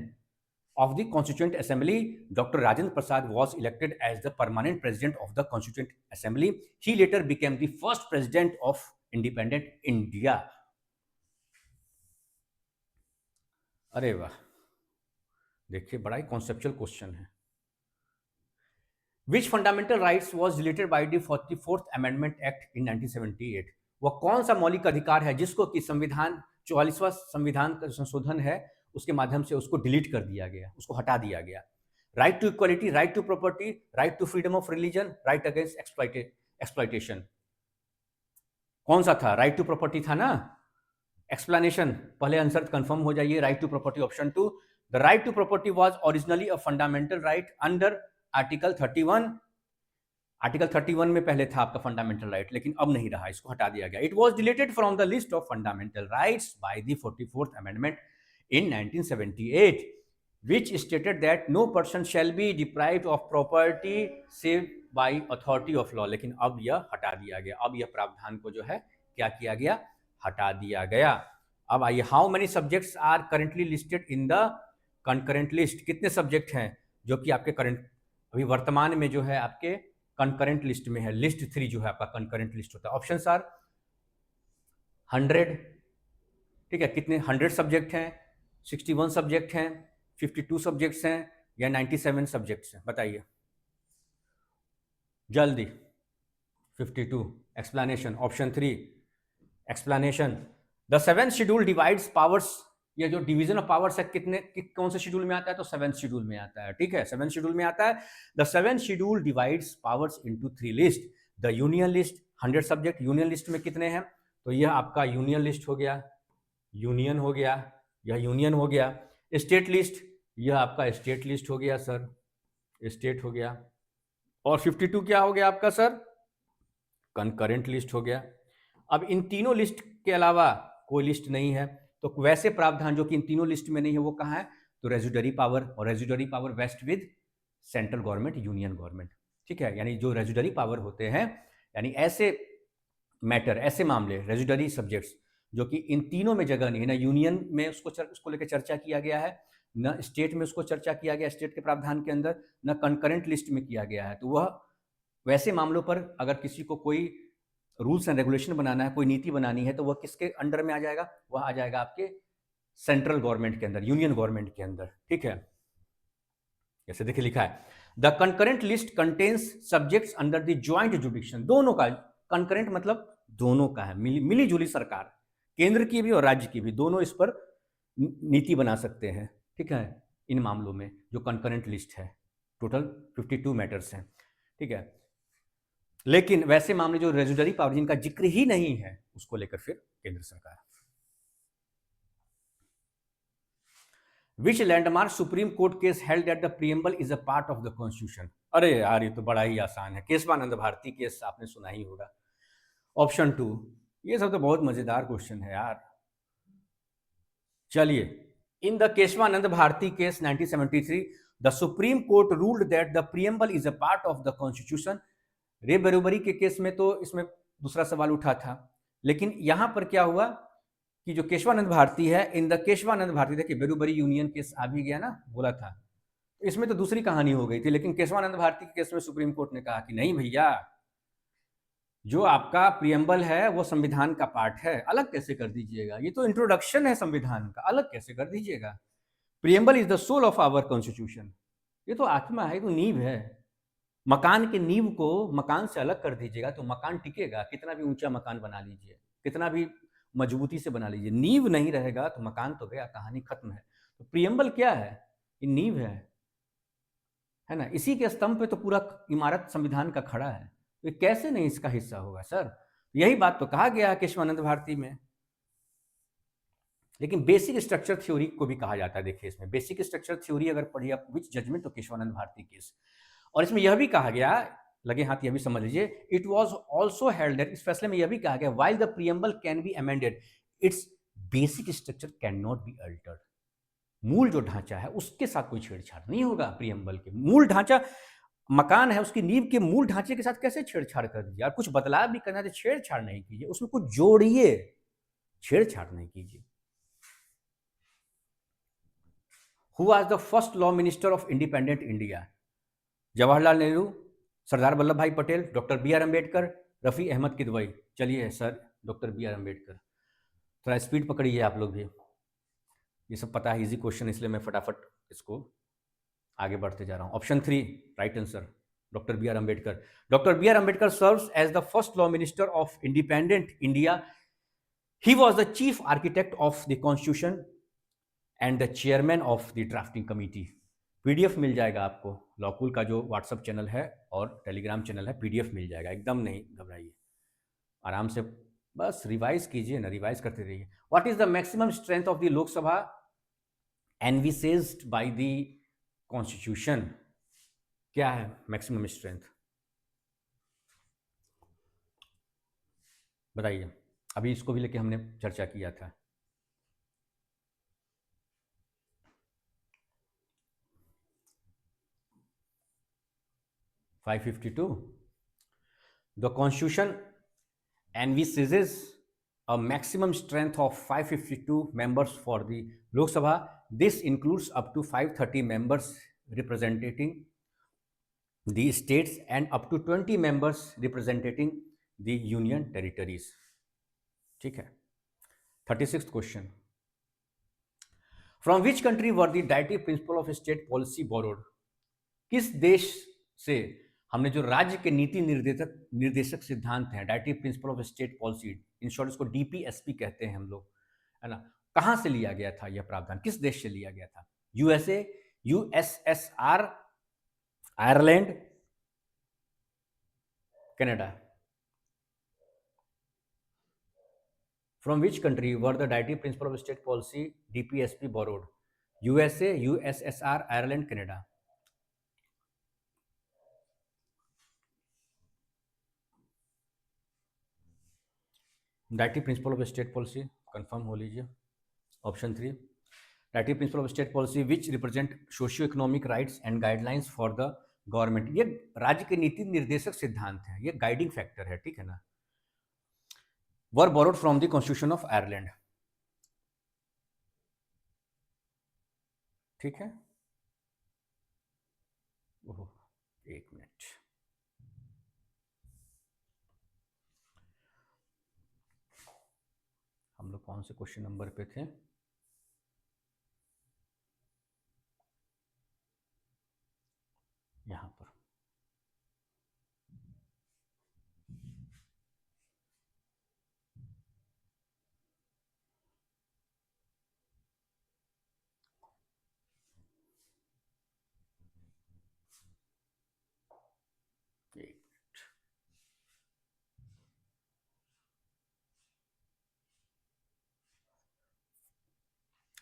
of the Constituent Assembly, Dr. Rajendra Prasad was elected as the permanent president of the Constituent Assembly. He later became the first president of independent India. अरे वाह, देखिए बड़ा ही conceptual question है। Which fundamental rights was deleted by the 44th amendment act in 1978? वह कौन सा मौलिक अधिकार है जिसको कि संविधान 44वां संविधान का संशोधन है उसके माध्यम से उसको डिलीट कर दिया गया, उसको हटा दिया गया? Right to equality, right to property, right to freedom of religion, right against exploitation. कौन सा था? राइट टू प्रॉपर्टी था ना। एक्सप्लेनेशन, पहले आंसर कंफर्म हो जाइए। Right to property, option 2। The right to property was originally a fundamental right under article 31। Article 31 में पहले था आपका फंडामेंटल राइट, लेकिन अब नहीं रहा, इसको हटा दिया गया। It was deleted from the list of fundamental rights by the 44th amendment in 1978 which stated that no person shall be deprived of property save by authority of law। लेकिन अब यह हटा दिया गया, अब यह प्रावधान को जो है क्या किया गया? हटा दिया गया। अब आइए, how many subjects are currently listed in the concurrent list? कितने सब्जेक्ट हैं जो कि आपके करंट अभी वर्तमान में जो है आपके कंकरेंट लिस्ट में है? लिस्ट 3 जो है आपका कंकरेंट लिस्ट होता है। ऑप्शंस आर 100, ठीक है, कितने 100 सब्जेक्ट हैं, 61 सब्जेक्ट हैं, 52 सब्जेक्ट्स हैं, या 97 सब्जेक्ट्स हैं? बताइए जल्दी। 52। Explanation, option 3 explanation. The 7th schedule divides powers. ये जो डिवीजन ऑफ पावर्स है कौन से शेड्यूल में आता है? तो 7th शेड्यूल में आता है, ठीक है, 7th शेड्यूल में आता है। The 7th schedule divides powers into 3 list. The union list, 100 subject, union list में कितने हैं? तो यह आपका यूनियन लिस्ट हो गया, यूनियन हो गया, यह यूनियन हो गया। स्टेट लिस्ट, यह आपका स्टेट लिस्ट हो गया सर, स्टेट हो गया। और 52 क्या हो गया आपका सर? कंकरेंट लिस्ट हो गया। अब इन तीनों लिस्ट के अलावा कोई लिस्ट नहीं है, तो वैसे प्रावधान जो कि इन तीनों लिस्ट में नहीं है वो कहाँ है? तो रेजिडरी पावर, और residuary power vest with central government, union government, ठीक है। यानी जो रेजिडरी पावर होते हैं, यानी ऐसे मैटर, ऐसे मामले, रेजिडरी सब्जेक्ट्स जो कि इन तीनों में जगह नहीं है, ना यूनियन में उसको लेकर चर्चा किया गया है, न स्टेट में उसको चर्चा किया गया स्टेट के प्रावधान के अंदर, न कंकरेंट लिस्ट में किया गया है, तो वह वैसे मामलों पर अगर किसी को कोई रूल्स एंड रेगुलेशन बनाना है, कोई नीति बनानी है, तो वह किसके अंडर में आ जाएगा? वह आ जाएगा आपके सेंट्रल गवर्नमेंट के अंदर, यूनियन गवर्नमेंट के अंदर, ठीक है। जैसे देखिए लिखा है, the concurrent list contains subjects under the joint जुडिक्शन। दोनों का कंकरेंट मतलब दोनों का है, मिली जुली सरकार, केंद्र की भी और राज्य की भी, दोनों इस पर नीति बना सकते हैं, ठीक है। इन मामलों में जो कंकरेंट लिस्ट है, टोटल 52 मैटर्स हैं, ठीक है। लेकिन वैसे मामले जो रेजिडरी पावर जिनका जिक्र ही नहीं है, उसको लेकर फिर केंद्र सरकार। Which landmark Supreme Court case held that the preamble is a part of the Constitution? अरे यार ये तो बड़ा ही आसान है, केशवानंद भारती केस आपने सुना ही होगा। ऑप्शन 2, ये सब तो बहुत मजेदार क्वेश्चन है यार। चलिए, in the Kesavananda Bharati case 1973 the supreme court ruled that the preamble is a part of the constitution. रे बरोबरी के केस में तो इसमें दूसरा सवाल उठा था, लेकिन यहां पर क्या हुआ कि जो केशवानंद भारती है, इन द केशवानंद भारती, देखिए बेरूबरी यूनियन केस आ भी गया ना, बोला था, इसमें तो दूसरी कहानी हो गई थी, लेकिन केशवानंद भारती के केस में सुप्रीम कोर्ट ने कहा कि नहीं भैया, जो आपका प्रियम्बल है वो संविधान का पार्ट है, अलग कैसे कर दीजिएगा? ये तो इंट्रोडक्शन है संविधान का, अलग कैसे कर दीजिएगा? Preamble is the soul of our constitution. ये तो आत्मा है, ये तो नींव है। मकान के नींव को मकान से अलग कर दीजिएगा तो मकान टिकेगा, कितना भी ऊंचा मकान बना लीजिए, कितना भी मजबूती से बना लीजिए, नींव नहीं रहेगा तो मकान तो गया, कहानी खत्म है। तो प्रियम्बल क्या है? ये नींव है ना। इसी के स्तंभ पे तो पूरा इमारत संविधान का खड़ा है, तो कैसे नहीं इसका हिस्सा होगा सर? यही बात तो कहा गया है केशवानंद भारती में। लेकिन बेसिक स्ट्रक्चर थ्योरी को भी कहा जाता है। देखिए इसमें बेसिक स्ट्रक्चर थ्योरी अगर पढ़िए आप, विच जजमेंट तो केशवानंद भारती केस, और इसमें यह भी कहा गया, लगे हाथ यह भी समझ लीजिए, it was also held that, इस फैसले में यह भी कहा गया, while the preamble can be amended it's basic structure can not be altered. मूल जो ढांचा है उसके साथ कोई छेड़छाड़ नहीं होगा। प्रीएम्बल के मूल ढांचा, मकान है, उसकी नींव के मूल ढांचे के साथ कैसे छेड़छाड़ कर दीजिए? आप कुछ बदलाव भी करना है तो छेड़छाड़ नहीं कीजिए, उसमें कुछ जोड़िए, छेड़छाड़ नहीं कीजिए। Who was the first law minister of independent India? Jawaharlal Nehru, Sardar Vallabh Bhai Patel, doctor B R Ambedkar, Rafi Ahmed Kidwai. चलिए sir, doctor B R Ambedkar. थोड़ा स्पीड पकड़िए आप लोग भी, ये सब पता है, इजी क्वेश्चन, इसलिए मैं फटाफट इसको आगे बढ़ते जा रहा हूँ। Option 3 right answer. Dr. B.R. Ambedkar. Dr. B.R. Ambedkar serves as the first law minister of independent India. He was the chief architect of the constitution and the chairman of the drafting committee. PDF मिल जाएगा आपको, लॉकूल का जो WhatsApp channel है और Telegram channel है, PDF मिल जाएगा, एकदम नहीं घबराइए, आराम से बस रिवाइज कीजिए ना, रिवाइज करते रहिए. What is the maximum strength of the Lok Sabha envisaged by the constitution? क्या है मैक्सिमम स्ट्रेंथ, बताइए. अभी इसको भी लेके हमने चर्चा किया था. (552). The constitution envisages a maximum strength of 552 members for the Lok Sabha. This includes up to 530 members representing the states and up to 20 members representing the union territories. ठीक है. 36th question. From which country were the dietary principle of state policy borrowed? किस देश से हमने जो राज्य के नीति निर्देशक सिद्धांत हैं, directive principle of state policy, in short इसको डीपीएसपी कहते हैं हम लोग, है ना, कहां से लिया गया था यह प्रावधान, किस देश से लिया गया था? USA, USSR, Ireland, Canada. From which country were the directive principle of state policy DPSP borrowed? USA, USSR, Ireland, Canada. Directive principle of state policy confirm हो लीजिए. Option 3, directive principle of state policy which represent socio economic rights and guidelines for the government. ये राज्य के नीति निर्देशक सिद्धांत है, ये गाइडिंग फैक्टर है, ठीक है ना. Were borrowed from the constitution of Ireland. ठीक है. ओह, एक मिनट, हम लोग कौन से क्वेश्चन नंबर पे थे? यहाँ पर.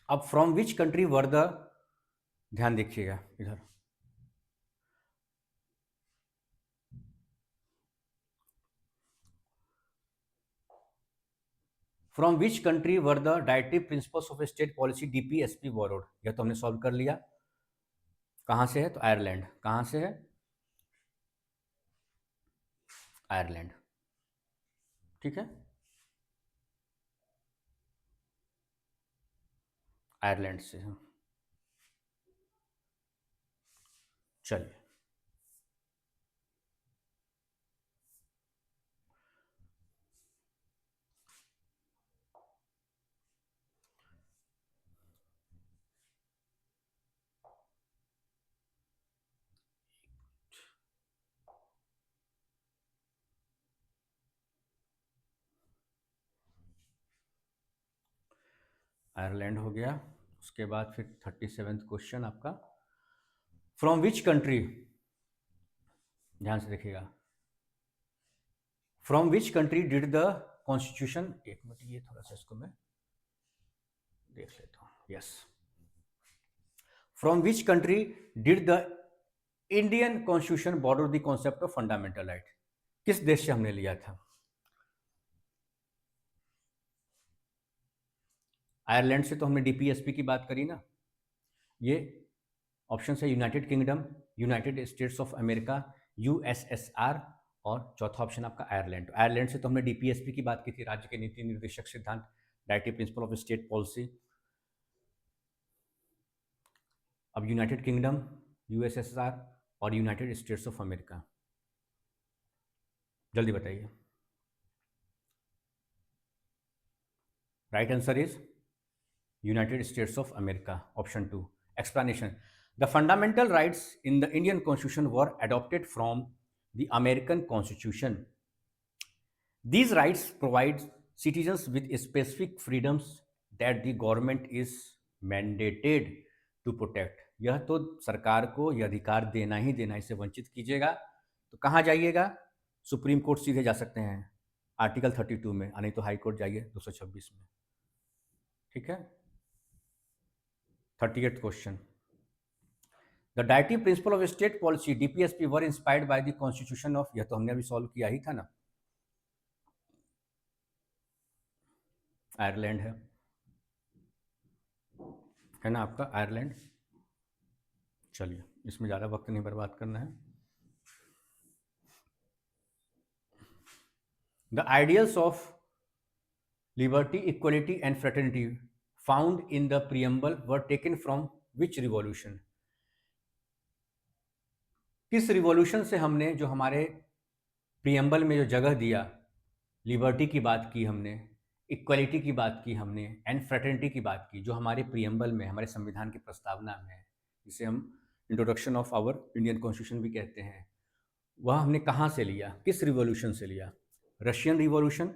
अब from which country were the, ध्यान देखिएगा इधर, from which country were the directive principles of state policy DPSP borrowed. यह तो हमने सॉल्व कर लिया. कहां से है? तो आयरलैंड. कहां से है? आयरलैंड. ठीक है, आयरलैंड से. चलिए, आयरलैंड हो गया. उसके बाद फिर 37th क्वेश्चन आपका, फ्रॉम विच कंट्री, ध्यान से देखिएगा, from which country did the constitution, एक मिनट ये थोड़ा सा इसको मैं देख लेता हूँ. Yes, from which country did the Indian constitution border the concept of fundamental right. किस देश से हमने लिया था? आयरलैंड से. तो हमने डीपीएसपी की बात करी ना. ये ऑप्शन है United kingdom, United states of America, USSR, और चौथा ऑप्शन आपका आयरलैंड. आयरलैंड से तो हमने डीपीएसपी की बात की थी, राज्य के नीति निर्देशक सिद्धांत, directive principle of state policy. अब यूनाइटेड किंगडम, यूएसएसआर और यूनाइटेड स्टेट्स ऑफ अमेरिका, जल्दी बताइए. Right answer is United states of America, option 2. Explanation, The fundamental rights in the Indian Constitution were adopted from the American Constitution. These rights provide citizens with specific freedoms that the government is mandated to protect. यह तो सरकार को यह अधिकार देना ही देना, इसे वंचित कीजिएगा तो कहाँ जाइएगा? सुप्रीम कोर्ट सीधे जा सकते हैं आर्टिकल 32 में, नहीं तो हाई कोर्ट जाइए 226 में। ठीक है। 38th question, the directive principle of state policy DPSP were inspired by the constitution of, यह तो हमने अभी सॉल्व किया ही था ना, आयरलैंड है ना आपका आयरलैंड। चलिए इसमें ज़्यादा वक्त नहीं बर्बाद करना है। The ideals of liberty, equality and fraternity found in the preamble were taken from which revolution? किस रिवॉल्यूशन से हमने जो हमारे प्रियम्बल में जो जगह दिया, लिबर्टी की बात की हमने, इक्वलिटी की बात की हमने, एंड फ्रेटर्निटी की बात की, जो हमारे प्रियम्बल में, हमारे संविधान की प्रस्तावना में है, जिसे हम introduction of our Indian constitution भी कहते हैं, वह हमने कहाँ से लिया, किस रिवॉल्यूशन से लिया? Russian revolution,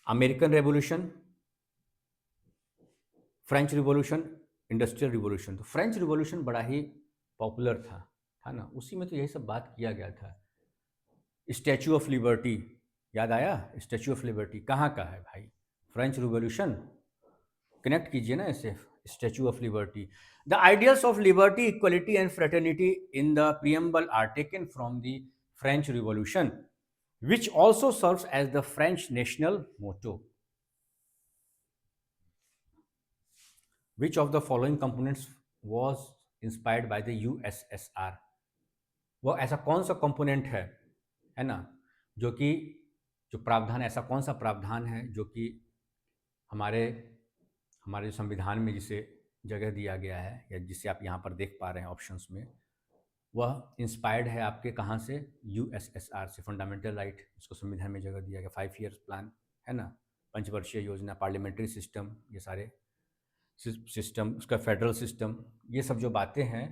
American revolution, French revolution, industrial revolution. तो फ्रेंच रिवॉल्यूशन बड़ा ही पॉपुलर था ना, उसी में तो यही सब बात किया गया था। स्टैचू ऑफ लिबर्टी याद आया? स्टैचू ऑफ लिबर्टी कहाँ का है भाई? फ्रेंच रिवॉल्यूशन, कनेक्ट कीजिए ना इसे, statue of liberty. The ideals of liberty, equality and fraternity in the preamble are taken from the French revolution which also serves as the French national motto. Which of the following components was inspired by the USSR? वो ऐसा कौन सा component है ना, जो कि जो प्रावधान, ऐसा कौन सा प्रावधान है जो कि हमारे हमारे संविधान में जिसे जगह दिया गया है, या जिसे आप यहाँ पर देख पा रहे हैं ऑप्शंस में, वह इंस्पायर्ड है आपके कहाँ से? यूएसएसआर से। फंडामेंटल राइट, इसको संविधान में जगह दिया गया, 5 ईयर्स प्लान है ना, पंचवर्षीय योजना, पार्लियामेंट्री सिस्टम, ये सारे सिस्टम, उसका फेडरल सिस्टम, ये सब जो बातें हैं,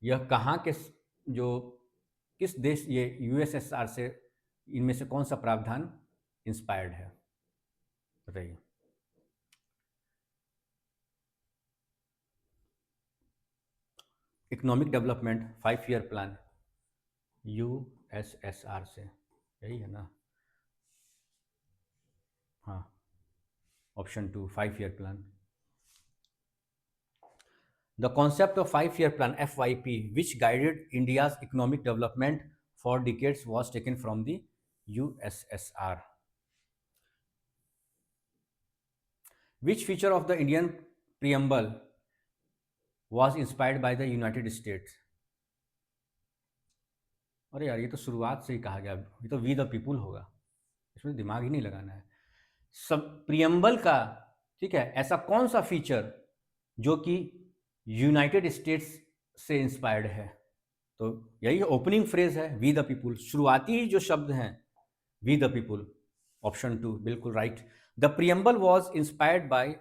यह कहाँ के, जो किस देश, ये यूएसएसआर से, इनमें से कौन सा प्रावधान इंस्पायर्ड है? बताइए। Economic development 5 year plan USSR से, यही है ना? हाँ, option 2 5 year plan. The concept of 5 year plan FYP which guided India's economic development for decades was taken from the USSR. Which feature of the Indian preamble was inspired by the United States? अरे यार, ये तो शुरुआत से ही कहा गया, ये तो वी द पीपुल होगा, इसमें दिमाग ही नहीं लगाना है। सब प्रियम्बल का, ठीक है, ऐसा कौन सा फीचर जो कि यूनाइटेड स्टेट्स से इंस्पायर्ड है? तो यही ओपनिंग फ्रेज है, वी द पीपुल, शुरुआती ही जो शब्द हैं वी द पीपुल। ऑप्शन 2 बिल्कुल right. The preamble was inspired by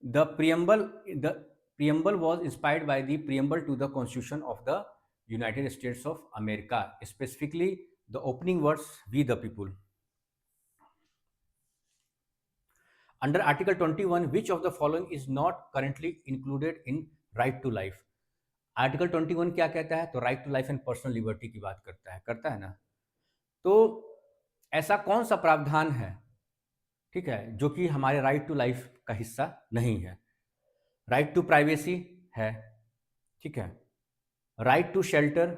the preamble was inspired by the preamble to the Constitution of the United States of America, specifically the opening words we the people. Under Article 21, which of the following is not currently included in right to life? Article 21 क्या कहता है? तो right to life and personal liberty की बात करता है ना। तो ऐसा कौन सा प्रावधान है, ठीक है, जो कि हमारे राइट टू लाइफ का हिस्सा नहीं है? राइट टू प्राइवेसी है, ठीक है, राइट टू शेल्टर,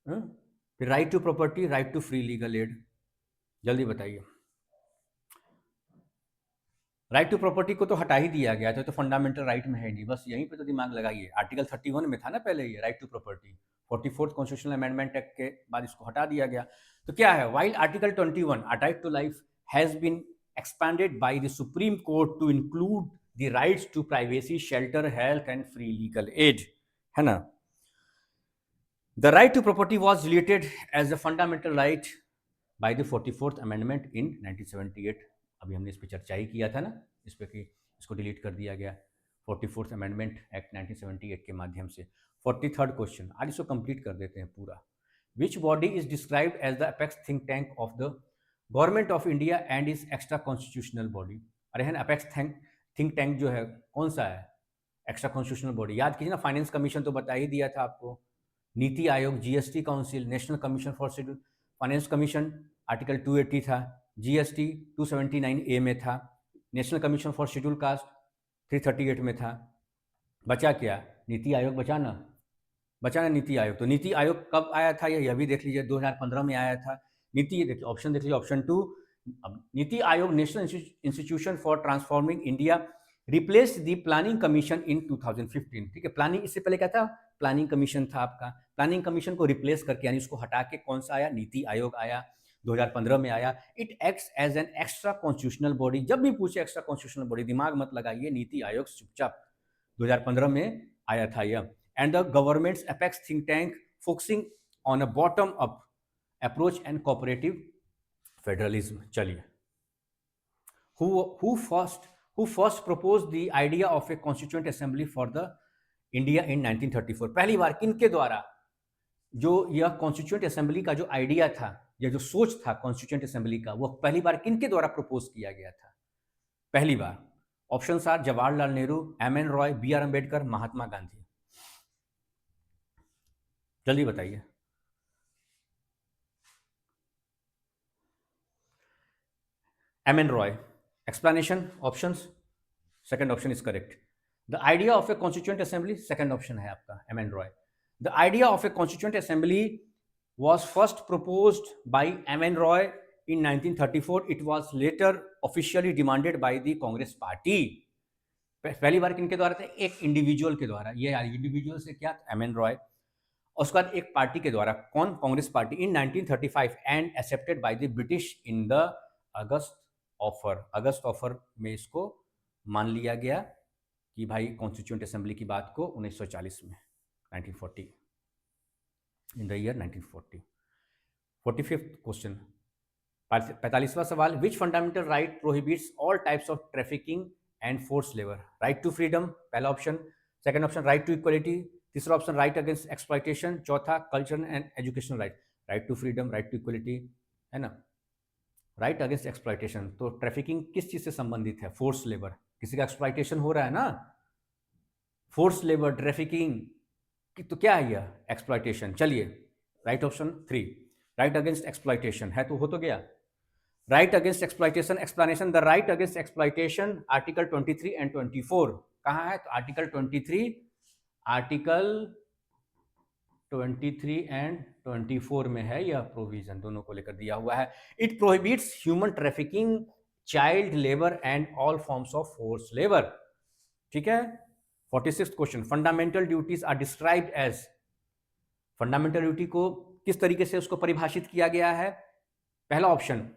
फिर right to property, right to free legal aid. जल्दी बताइए। राइट टू प्रॉपर्टी को तो हटा ही दिया गया था, तो फंडामेंटल राइट में है नहीं, बस यहीं पे तो दिमाग लगाइए। आर्टिकल 31 में था ना पहले ये right to property, 44th constitutional amendment act के बाद इसको हटा दिया गया। तो क्या है? While article 21 a right to life has been expanded by the Supreme Court to include the rights to privacy, shelter, health and free legal aid, है ना? The right to property was deleted as a fundamental right by the 44th Amendment in 1978. अभी हमने इस पे चर्चा ही किया था ना, इस पे कि इसको डिलीट कर दिया गया 44th अमेंडमेंट एक्ट 1978 के माध्यम से। 43rd क्वेश्चन, आज इसको कंप्लीट कर देते हैं पूरा। Which body is described as the apex think tank of the government of India and is extra constitutional body? अरे है ना, अपेक्स थिंक टैंक जो है कौन सा है? एक्स्ट्रा कॉन्स्टिट्यूशनल बॉडी, याद कीजिए ना, फाइनेंस कमीशन तो बता ही दिया था आपको, NITI Aayog, GST council, national commission for schedule, finance commission article 280 था, जीएसटी 279A में था, national commission for schedule cast 338 में था। बचा क्या? नीति आयोग बचा ना, बचा ना नीति आयोग। तो नीति आयोग कब आया था यह भी देख लीजिए, 2015 में आया था। नीति देखिए, ऑप्शन देख लीजिए, option 2, NITI Aayog national institution for transforming India replaced the planning commission in 2015। ठीक है, प्लानिंग, इससे पहले क्या था? प्लानिंग कमीशन था आपका, प्लानिंग कमीशन को रिप्लेस करके यानी उसको हटा के कौन सा आया? नीति आयोग आया, 2015 में आया। It acts as an extra constitutional body. जब भी पूछे एक्स्ट्रा कॉन्स्टिट्यूशनल बॉडी, दिमाग मत लगाइए, नीति आयोग चुपचाप 2015 में आया था यह। And the governments apex think tank focusing on a bottom up approach and cooperative federalism. चलिए, who first proposed the idea of a constituent assembly for the India in 1934? पहली बार किनके द्वारा जो यह कॉन्स्टिट्यूएंट असेंबली का जो आइडिया था या जो सोच था कॉन्स्टिट्यूएंट असेंबली का, वो पहली बार किनके द्वारा प्रपोज किया गया था? पहली बार option are Jawaharlal Nehru, M N. Roy, B R. Ambedkar, Mahatma Gandhi. जल्दी बताइए। M N. Roy. Explanation options, second option is correct. The idea of a constituent assembly, second option है आपका M N. Roy. The idea of a constituent assembly was first proposed by M.N. Roy in 1934. It was later officially demanded by the Congress Party. पहली बार किनके द्वारा थे? एक individual के द्वारा। ये इंडिविजुअल से क्या? M.N. रॉय। और उसके बाद एक पार्टी के द्वारा, कौन? Congress party, in 1935 and accepted by the British in the August offer. August offer में इसको मान लिया गया कि भाई कॉन्स्टिट्यूएंट असेंबली की बात को 1940 में, 1940, in the year 1940. 45th question, 45वां सवाल, which fundamental right prohibits all types of trafficking and forced labor? Right to freedom, पहला option. Second option right to equality, तीसरा ऑप्शन right against exploitation, चौथा cultural and educational right। right to freedom, right to equality, है ना, right against exploitation। तो trafficking किस चीज से संबंधित है? फोर्स लेबर, किसी का एक्सप्लॉइटेशन हो रहा है ना, फोर्स लेबर, ट्रैफिकिंग, तो क्या है यह? एक्सप्लॉइटेशन। चलिए, right option 3, right against exploitation है, तो हो तो गया। Right against exploitation, explanation, the right against exploitation article 23 and 24 कहाँ है? तो आर्टिकल 23 एंड 24 में है यह प्रोविजन, दोनों को लेकर दिया हुआ है। It prohibits human trafficking, child labour and all forms of force labour. ठीक है। 46th question, fundamental duties are described as. Fundamental duty को किस तरीके से उसको परिभाषित किया गया है? पहला option,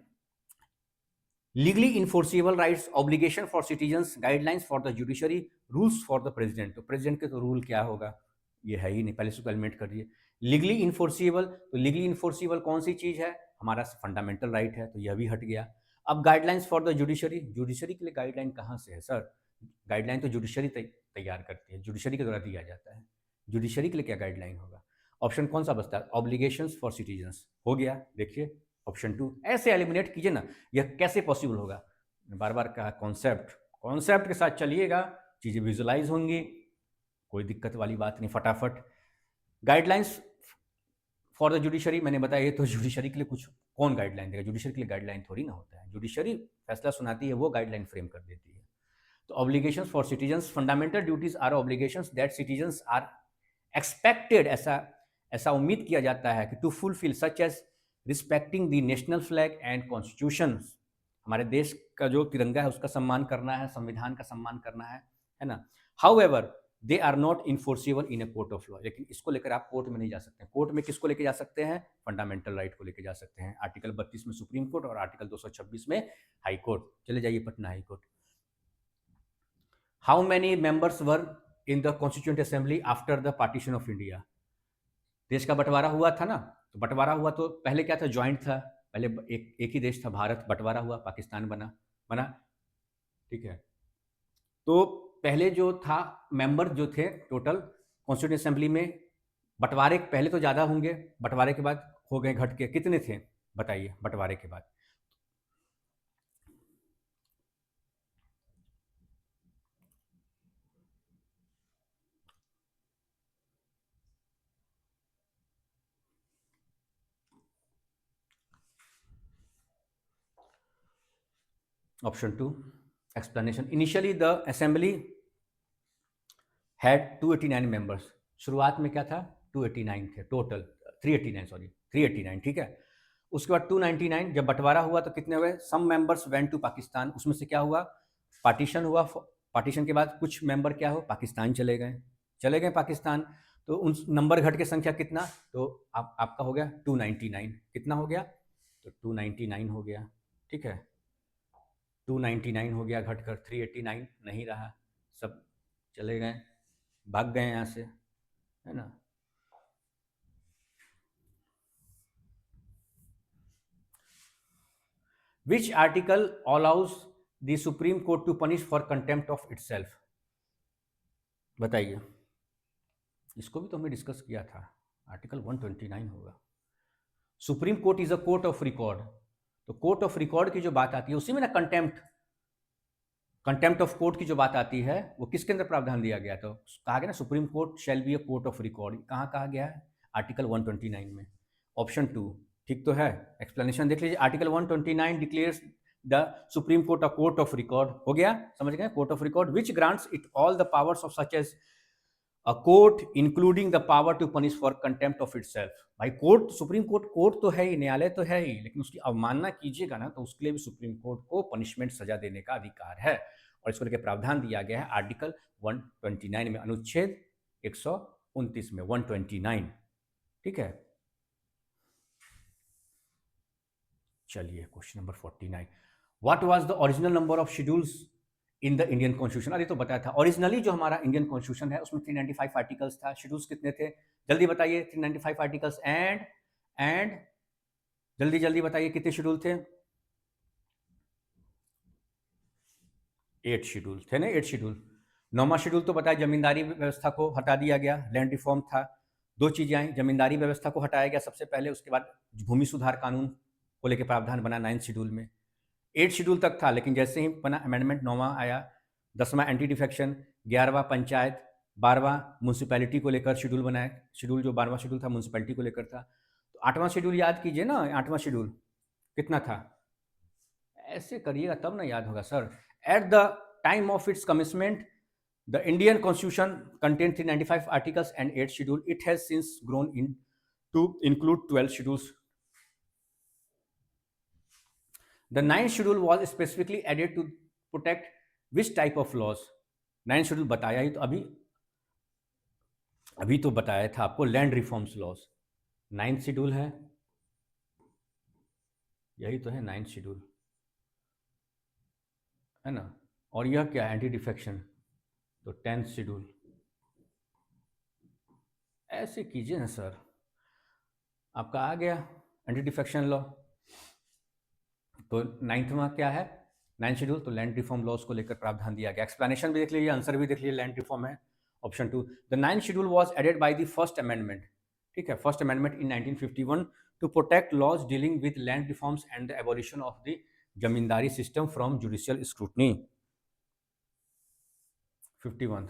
legally enforceable rights, obligation for citizens, guidelines for the judiciary, rules for the president. तो प्रेसिडेंट के तो रूल क्या होगा? ये है ही नहीं, पहले इसको एलिमिनेट कर दिए। लीगली इन्फोर्सिबल, तो लीगली इन्फोर्सिबल कौन सी चीज है? हमारा फंडामेंटल राइट है, तो यह भी हट गया। अब guidelines for the judiciary, judiciary के लिए गाइडलाइन कहाँ से है सर? गाइडलाइन तो जुडिशरी तैयार करती है, जुडिशरी के द्वारा दिया जाता है, जुडिशरी के लिए क्या गाइडलाइन होगा? ऑप्शन कौन सा बचता है? Obligations for citizens. हो गया, देखिए ऑप्शन 2। ऐसे एलिमिनेट कीजिए ना, यह कैसे पॉसिबल होगा? बार बार कहा, कॉन्सेप्ट के साथ चलिएगा, चीज़ें विजुलाइज होंगी, कोई दिक्कत वाली बात नहीं, फटाफट। गाइडलाइंस फॉर द जुडिशरी मैंने बताया, तो जुडिशरी के लिए कुछ कौन गाइडलाइन देगा? जुडिशरी के लिए गाइडलाइन थोड़ी ना होता है, जुडिशरी फैसला सुनाती है, वो गाइडलाइन फ्रेम कर देती है। तो obligations for citizens, fundamental duties are obligations that citizens are expected, ऐसा उम्मीद किया जाता है कि to fulfil, such as respecting the national flag and constitution, हमारे देश का जो तिरंगा है उसका सम्मान करना है, संविधान का सम्मान करना है ना। However they are not enforceable in a court of law, लेकिन इसको लेकर आप कोर्ट में नहीं जा सकते। कोर्ट में किसको लेके जा सकते हैं? फंडामेंटल राइट को लेके जा सकते हैं। आर्टिकल 32 में सुप्रीम कोर्ट और आर्टिकल 226 में हाई कोर्ट। चले जाइए Patna high court. How many members were in the constituent assembly after the partition of India? देश का बंटवारा हुआ था ना, तो बंटवारा हुआ तो पहले क्या था? ज्वाइंट था, पहले एक ही देश था भारत, बंटवारा हुआ, पाकिस्तान बना। ठीक है। तो पहले जो था मेंबर जो थे टोटल कॉन्स्टिट्यूंट असेंबली में, बंटवारे पहले तो ज़्यादा होंगे, बंटवारे के बाद हो गए घट के, कितने थे बताइए बंटवारे के बाद? Option 2 explanation. Initially the assembly had 289 members. शुरुआत में क्या था? 289 थे टोटल, 389 सॉरी 389, ठीक है। उसके बाद 299 जब बंटवारा हुआ तो कितने हुए? Some members went to Pakistan. उसमें से क्या हुआ? पार्टीशन हुआ। पार्टीशन के बाद कुछ मेंबर क्या हो? पाकिस्तान चले गए पाकिस्तान। तो उन नंबर घट के संख्या कितना? तो आपका हो गया 299। कितना हो गया? तो 299 हो गया, ठीक है। 299 हो गया घटकर 389 नहीं रहा, सब चले गए, भाग गए यहाँ से, है ना। Which article allows the supreme Court to punish for contempt of itself? बताइए। इसको भी तो हमने डिस्कस किया था, आर्टिकल 129 होगा। Supreme court is a court of record, तो कोर्ट ऑफ रिकॉर्ड की जो बात आती है उसी में ना कंटेम्प्ट ऑफ कोर्ट की जो बात आती है वो किसके अंदर प्रावधान दिया गया? तो कहा गया ना supreme court shall be a court of record. कहाँ कहा गया है? आर्टिकल 129 में। ऑप्शन 2 ठीक तो है। एक्सप्लेनेशन देख लीजिए। Article 129 declares the supreme Court a court of record. हो गया, समझ गए? Court of record which grants it all the powers of such as a court including the power to punish for contempt of itself. भाई court, Supreme Court court तो है ही, न्यायालय तो है ही, लेकिन उसकी अवमानना कीजिएगा ना तो उसके लिए भी सुप्रीम कोर्ट को पनिशमेंट, सजा देने का अधिकार है। और इसको लेकर प्रावधान दिया गया है आर्टिकल 129 में, अनुच्छेद 129 में, 129, ठीक है। चलिए question number 49। What was the original number of schedules in the Indian constitution? अरे तो बताया था ओरिजिनली जो हमारा इंडियन कॉन्स्टिट्यूशन है उसमें 395 आर्टिकल्स था। शेड्यूल्स कितने थे? जल्दी बताइए। 395 आर्टिकल्स एंड जल्दी जल्दी बताइए कितने शेड्यूल थे? 8 शेड्यूल थे ना, 8 शेड्यूल। 9वां शेड्यूल तो बताया जमींदारी व्यवस्था को हटा दिया गया, लैंड रिफॉर्म था। दो चीजें आई, जमींदारी व्यवस्था को हटाया गया सबसे पहले, उसके बाद भूमि सुधार कानून को लेकर प्रावधान बना 9 शेड्यूल में। 8 शेड्यूल तक था, लेकिन जैसे ही बना अमेंडमेंट 9वां आया, 10वां एंटी डिफेक्शन, 11वां पंचायत, 12वां म्यूनसिपैलिटी को लेकर शेड्यूल बनाया। शेड्यूल जो 12वां शेड्यूल था म्यूनसिपैलिटी को लेकर था। तो 8वां शेड्यूल याद कीजिए ना, 8वां शेड्यूल कितना था? ऐसे करिएगा तब ना याद होगा sir. At the time of its commitment the Indian constitution contain 395 articles and 8 schedule. It has since grown into include 12 schedules. The ninth schedule was specifically added to protect which type of laws? Ninth schedule बताया ही तो, अभी तो बताया था आपको, land reforms laws. Ninth schedule है, यही तो है नाइन्थ शेड्यूल, है ना। और यह क्या? एंटी डिफेक्शन, तो 10th शेड्यूल। ऐसे कीजिए ना सर, आपका आ गया एंटी डिफेक्शन लॉ। तो 9वां क्या है? 9th शेड्यूल, तो लैंड रिफॉर्म लॉज को लेकर प्रावधान दिया गया। एक्सप्लेनेशन भी देख लीजिए, आंसर भी देख लीजिए, लैंड रिफॉर्म है। Option 2 the 9th schedule was added by the first amendment, ठीक है, first amendment in 1951 to protect laws dealing with land reforms and the abolition of the zamindari system from judicial scrutiny. 51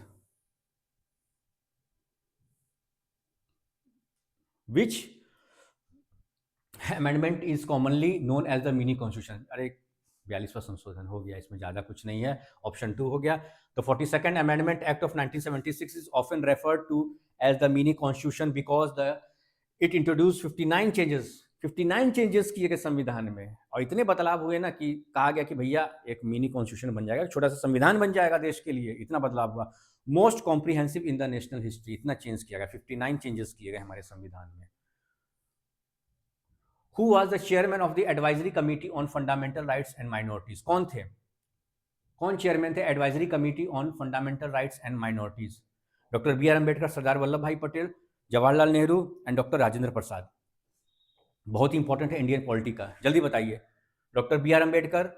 which amendment is commonly known as the mini constitution? अरे 42वां संशोधन हो गया, इसमें ज़्यादा कुछ नहीं है। ऑप्शन 2 हो गया। The 42nd amendment act of 1976 is often referred to as the mini constitution because the it introduce 59 changes. 59 changes किए गए संविधान में, और इतने बदलाव हुए ना कि कहा गया कि भैया एक मिनी कॉन्स्टिट्यूशन बन जाएगा, छोटा सा संविधान बन जाएगा देश के लिए। इतना बदलाव हुआ, most comprehensive in the national history. इतना चेंज किया गया, 59 चेंजेस किए गए हमारे संविधान में। Who was the chairman of the advisory committee on fundamental rights and minorities? कौन थे? कौन चेयरमैन थे advisory committee on fundamental rights and minorities? Doctor B R Ambedkar, Sardar Vallabh Bhai Patel, Jawaharlal Nehru and doctor Rajendra Prasad. बहुत इंपॉर्टेंट है इंडियन पॉलिटी का, जल्दी बताइए। Doctor B R Ambedkar,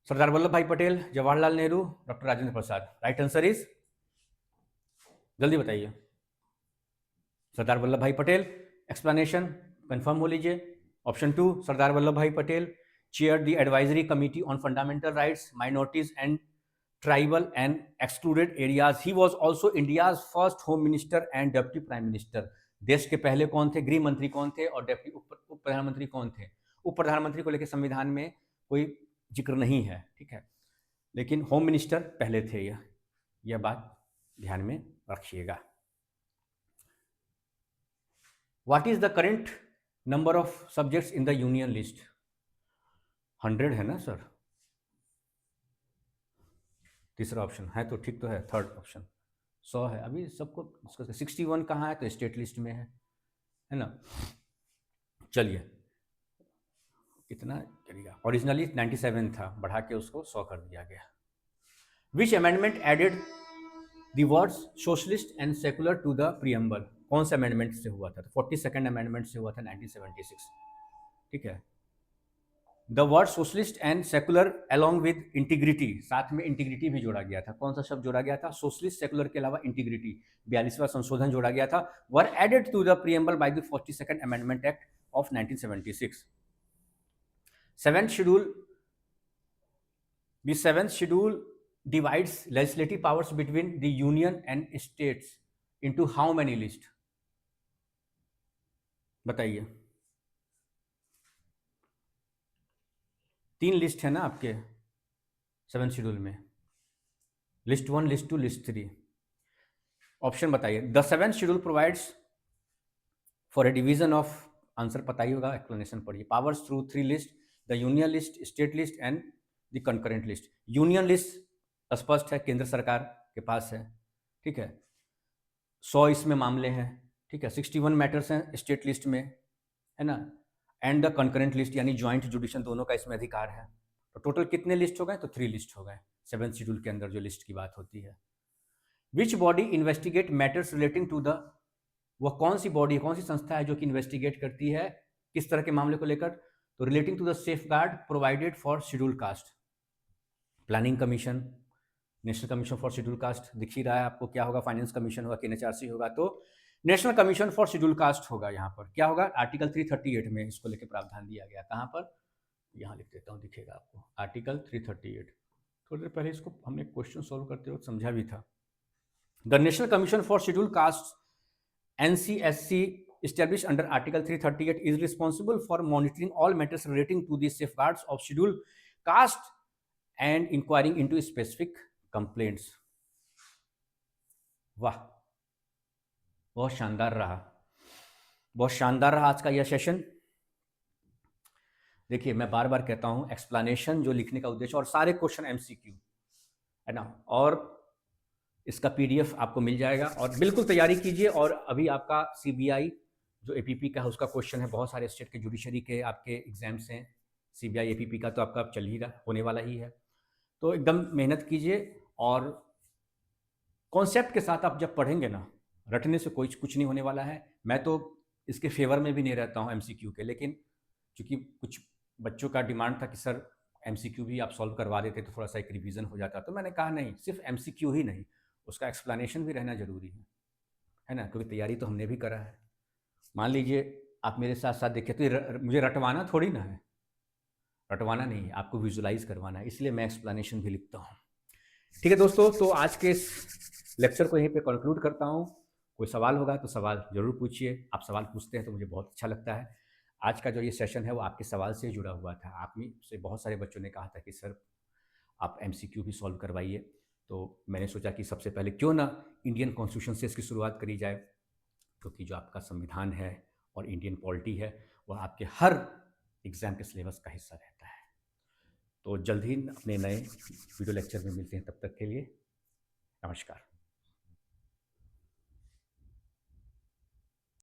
Sardar Vallabh Bhai Patel, Jawaharlal Nehru, doctor Rajendra Prasad. Right answer is, जल्दी बताइए। सरदार वल्लभ भाई पटेल। एक्सप्लेनेशन कंफर्म हो लीजिए। Option 2, Sardar Vallabh Bhai Patel chaired the advisory committee on fundamental rights, minorities and tribal and excluded areas. He was also India's first home minister and deputy prime minister. देश के पहले कौन थे, गृह मंत्री कौन थे और डेप्टी उप प्रधानमंत्री कौन थे? उप प्रधानमंत्री को लेकर संविधान में कोई जिक्र नहीं है, ठीक है, लेकिन होम मिनिस्टर पहले थे। यह बात ध्यान में रखिएगा। What is the current number of subjects in the union list? 100 है ना सर? तीसरा ऑप्शन है तो ठीक तो है, थर्ड ऑप्शन 100 है। अभी सबको 61 कहाँ है? तो स्टेट लिस्ट में है ना? चलिए, कितना चलिएगा, ओरिजिनली 97 था, बढ़ा के उसको 100 कर दिया गया। Which amendment added the words socialist and secular to the preamble? कौन से अमेंडमेंट से हुआ था? तो 42nd अमेंडमेंट से हुआ था 1976, ठीक है। The word socialist and secular along with integrity, साथ में इंटीग्रिटी भी जोड़ा गया था। कौन सा शब्द जोड़ा गया था? सोशलिस्ट सेकुलर के अलावा इंटीग्रिटी, 42वां संशोधन जोड़ा गया था। Were added to the preamble by the 42nd amendment act of 1976। Seventh schedule divides legislative powers between the union and states into how many list? बताइए। 3 लिस्ट है ना आपके 7th शेड्यूल में, लिस्ट 1, लिस्ट 2, लिस्ट 3। ऑप्शन बताइए। The 7th schedule provides for A division of, answer पता ही होगा, explanation पढ़िए। Powers through 3 list, the union list, state list and the concurrent list. Union list स्पष्ट है, केंद्र सरकार के पास है, ठीक है। 100 इसमें मामले हैं, ठीक है। 61 मैटर्स हैं स्टेट लिस्ट में, है ना। एंड द कंकरेंट लिस्ट यानी ज्वाइंट जुडिशन, दोनों का इसमें अधिकार है। तो टोटल कितने लिस्ट हो गए? तो 3 लिस्ट हो गए 7th शेड्यूल के अंदर जो लिस्ट की बात होती है। Which body investigate matters relating to the, वह कौन सी बॉडी, कौन सी संस्था है जो कि इन्वेस्टिगेट करती है किस तरह के मामले को लेकर? तो relating to the safeguard provided for schedule caste. Planning commission, national commission for schedule caste, दिख ही रहा है आपको क्या होगा, फाइनेंस कमीशन होगा कि NHRC होगा, तो national commission for schedule cast होगा। यहाँ पर क्या होगा? आर्टिकल 338 में इसको लेकर प्रावधान दिया गया। कहाँ पर? यहाँ लिख देता हूँ, दिखेगा आपको, आर्टिकल 338। थोड़ी देर पहले इसको हमने क्वेश्चन सॉल्व करते वक्त समझा भी था। The national commission for schedule cast NCSC established under Article 338 is responsible for monitoring all matters relating to the safeguards of scheduled caste and inquiring into specific complaints. वाह, बहुत शानदार रहा, बहुत शानदार रहा आज का यह सेशन। देखिए, मैं बार बार कहता हूं, एक्सप्लेनेशन जो लिखने का उद्देश्य, और सारे क्वेश्चन MCQ है ना, और इसका PDF आपको मिल जाएगा, और बिल्कुल तैयारी कीजिए। और अभी आपका CBI जो APP का है उसका क्वेश्चन है, बहुत सारे स्टेट के जुडिशरी के आपके एग्जाम्स हैं, CBI APP का तो आपका चल ही रहा, होने वाला ही है। तो एकदम मेहनत कीजिए, और कॉन्सेप्ट के साथ आप जब पढ़ेंगे ना, रटने से कोई कुछ नहीं होने वाला है। मैं तो इसके फेवर में भी नहीं रहता हूँ MCQ के, लेकिन चूँकि कुछ बच्चों का डिमांड था कि सर MCQ भी आप सॉल्व करवा देते तो थोड़ा सा एक रिवीजन हो जाता, तो मैंने कहा नहीं, सिर्फ MCQ ही नहीं, उसका एक्सप्लेनेशन भी रहना ज़रूरी है ना, क्योंकि तैयारी तो हमने भी करा है। मान लीजिए आप मेरे साथ साथ देखिए, तो मुझे रटवाना थोड़ी ना है, रटवाना नहीं है, आपको विजुलाइज करवाना है, इसलिए मैं एक्सप्लेनेशन भी लिखता हूँ। ठीक है दोस्तों, तो आज के इस लेक्चर को यहीं पे कंक्लूड करता हूँ। कोई सवाल होगा तो सवाल ज़रूर पूछिए, आप सवाल पूछते हैं तो मुझे बहुत अच्छा लगता है। आज का जो ये सेशन है वो आपके सवाल से जुड़ा हुआ था। आप में से बहुत सारे बच्चों ने कहा था कि सर आप MCQ भी सॉल्व करवाइए, तो मैंने सोचा कि सबसे पहले क्यों ना इंडियन कॉन्स्टिट्यूशन से इसकी शुरुआत करी जाए, क्योंकि जो आपका संविधान है और इंडियन पॉलिटी है वह आपके हर एग्ज़ाम के सिलेबस का हिस्सा रहता है। तो जल्द ही अपने नए वीडियो लेक्चर में मिलते हैं, तब तक के लिए नमस्कार।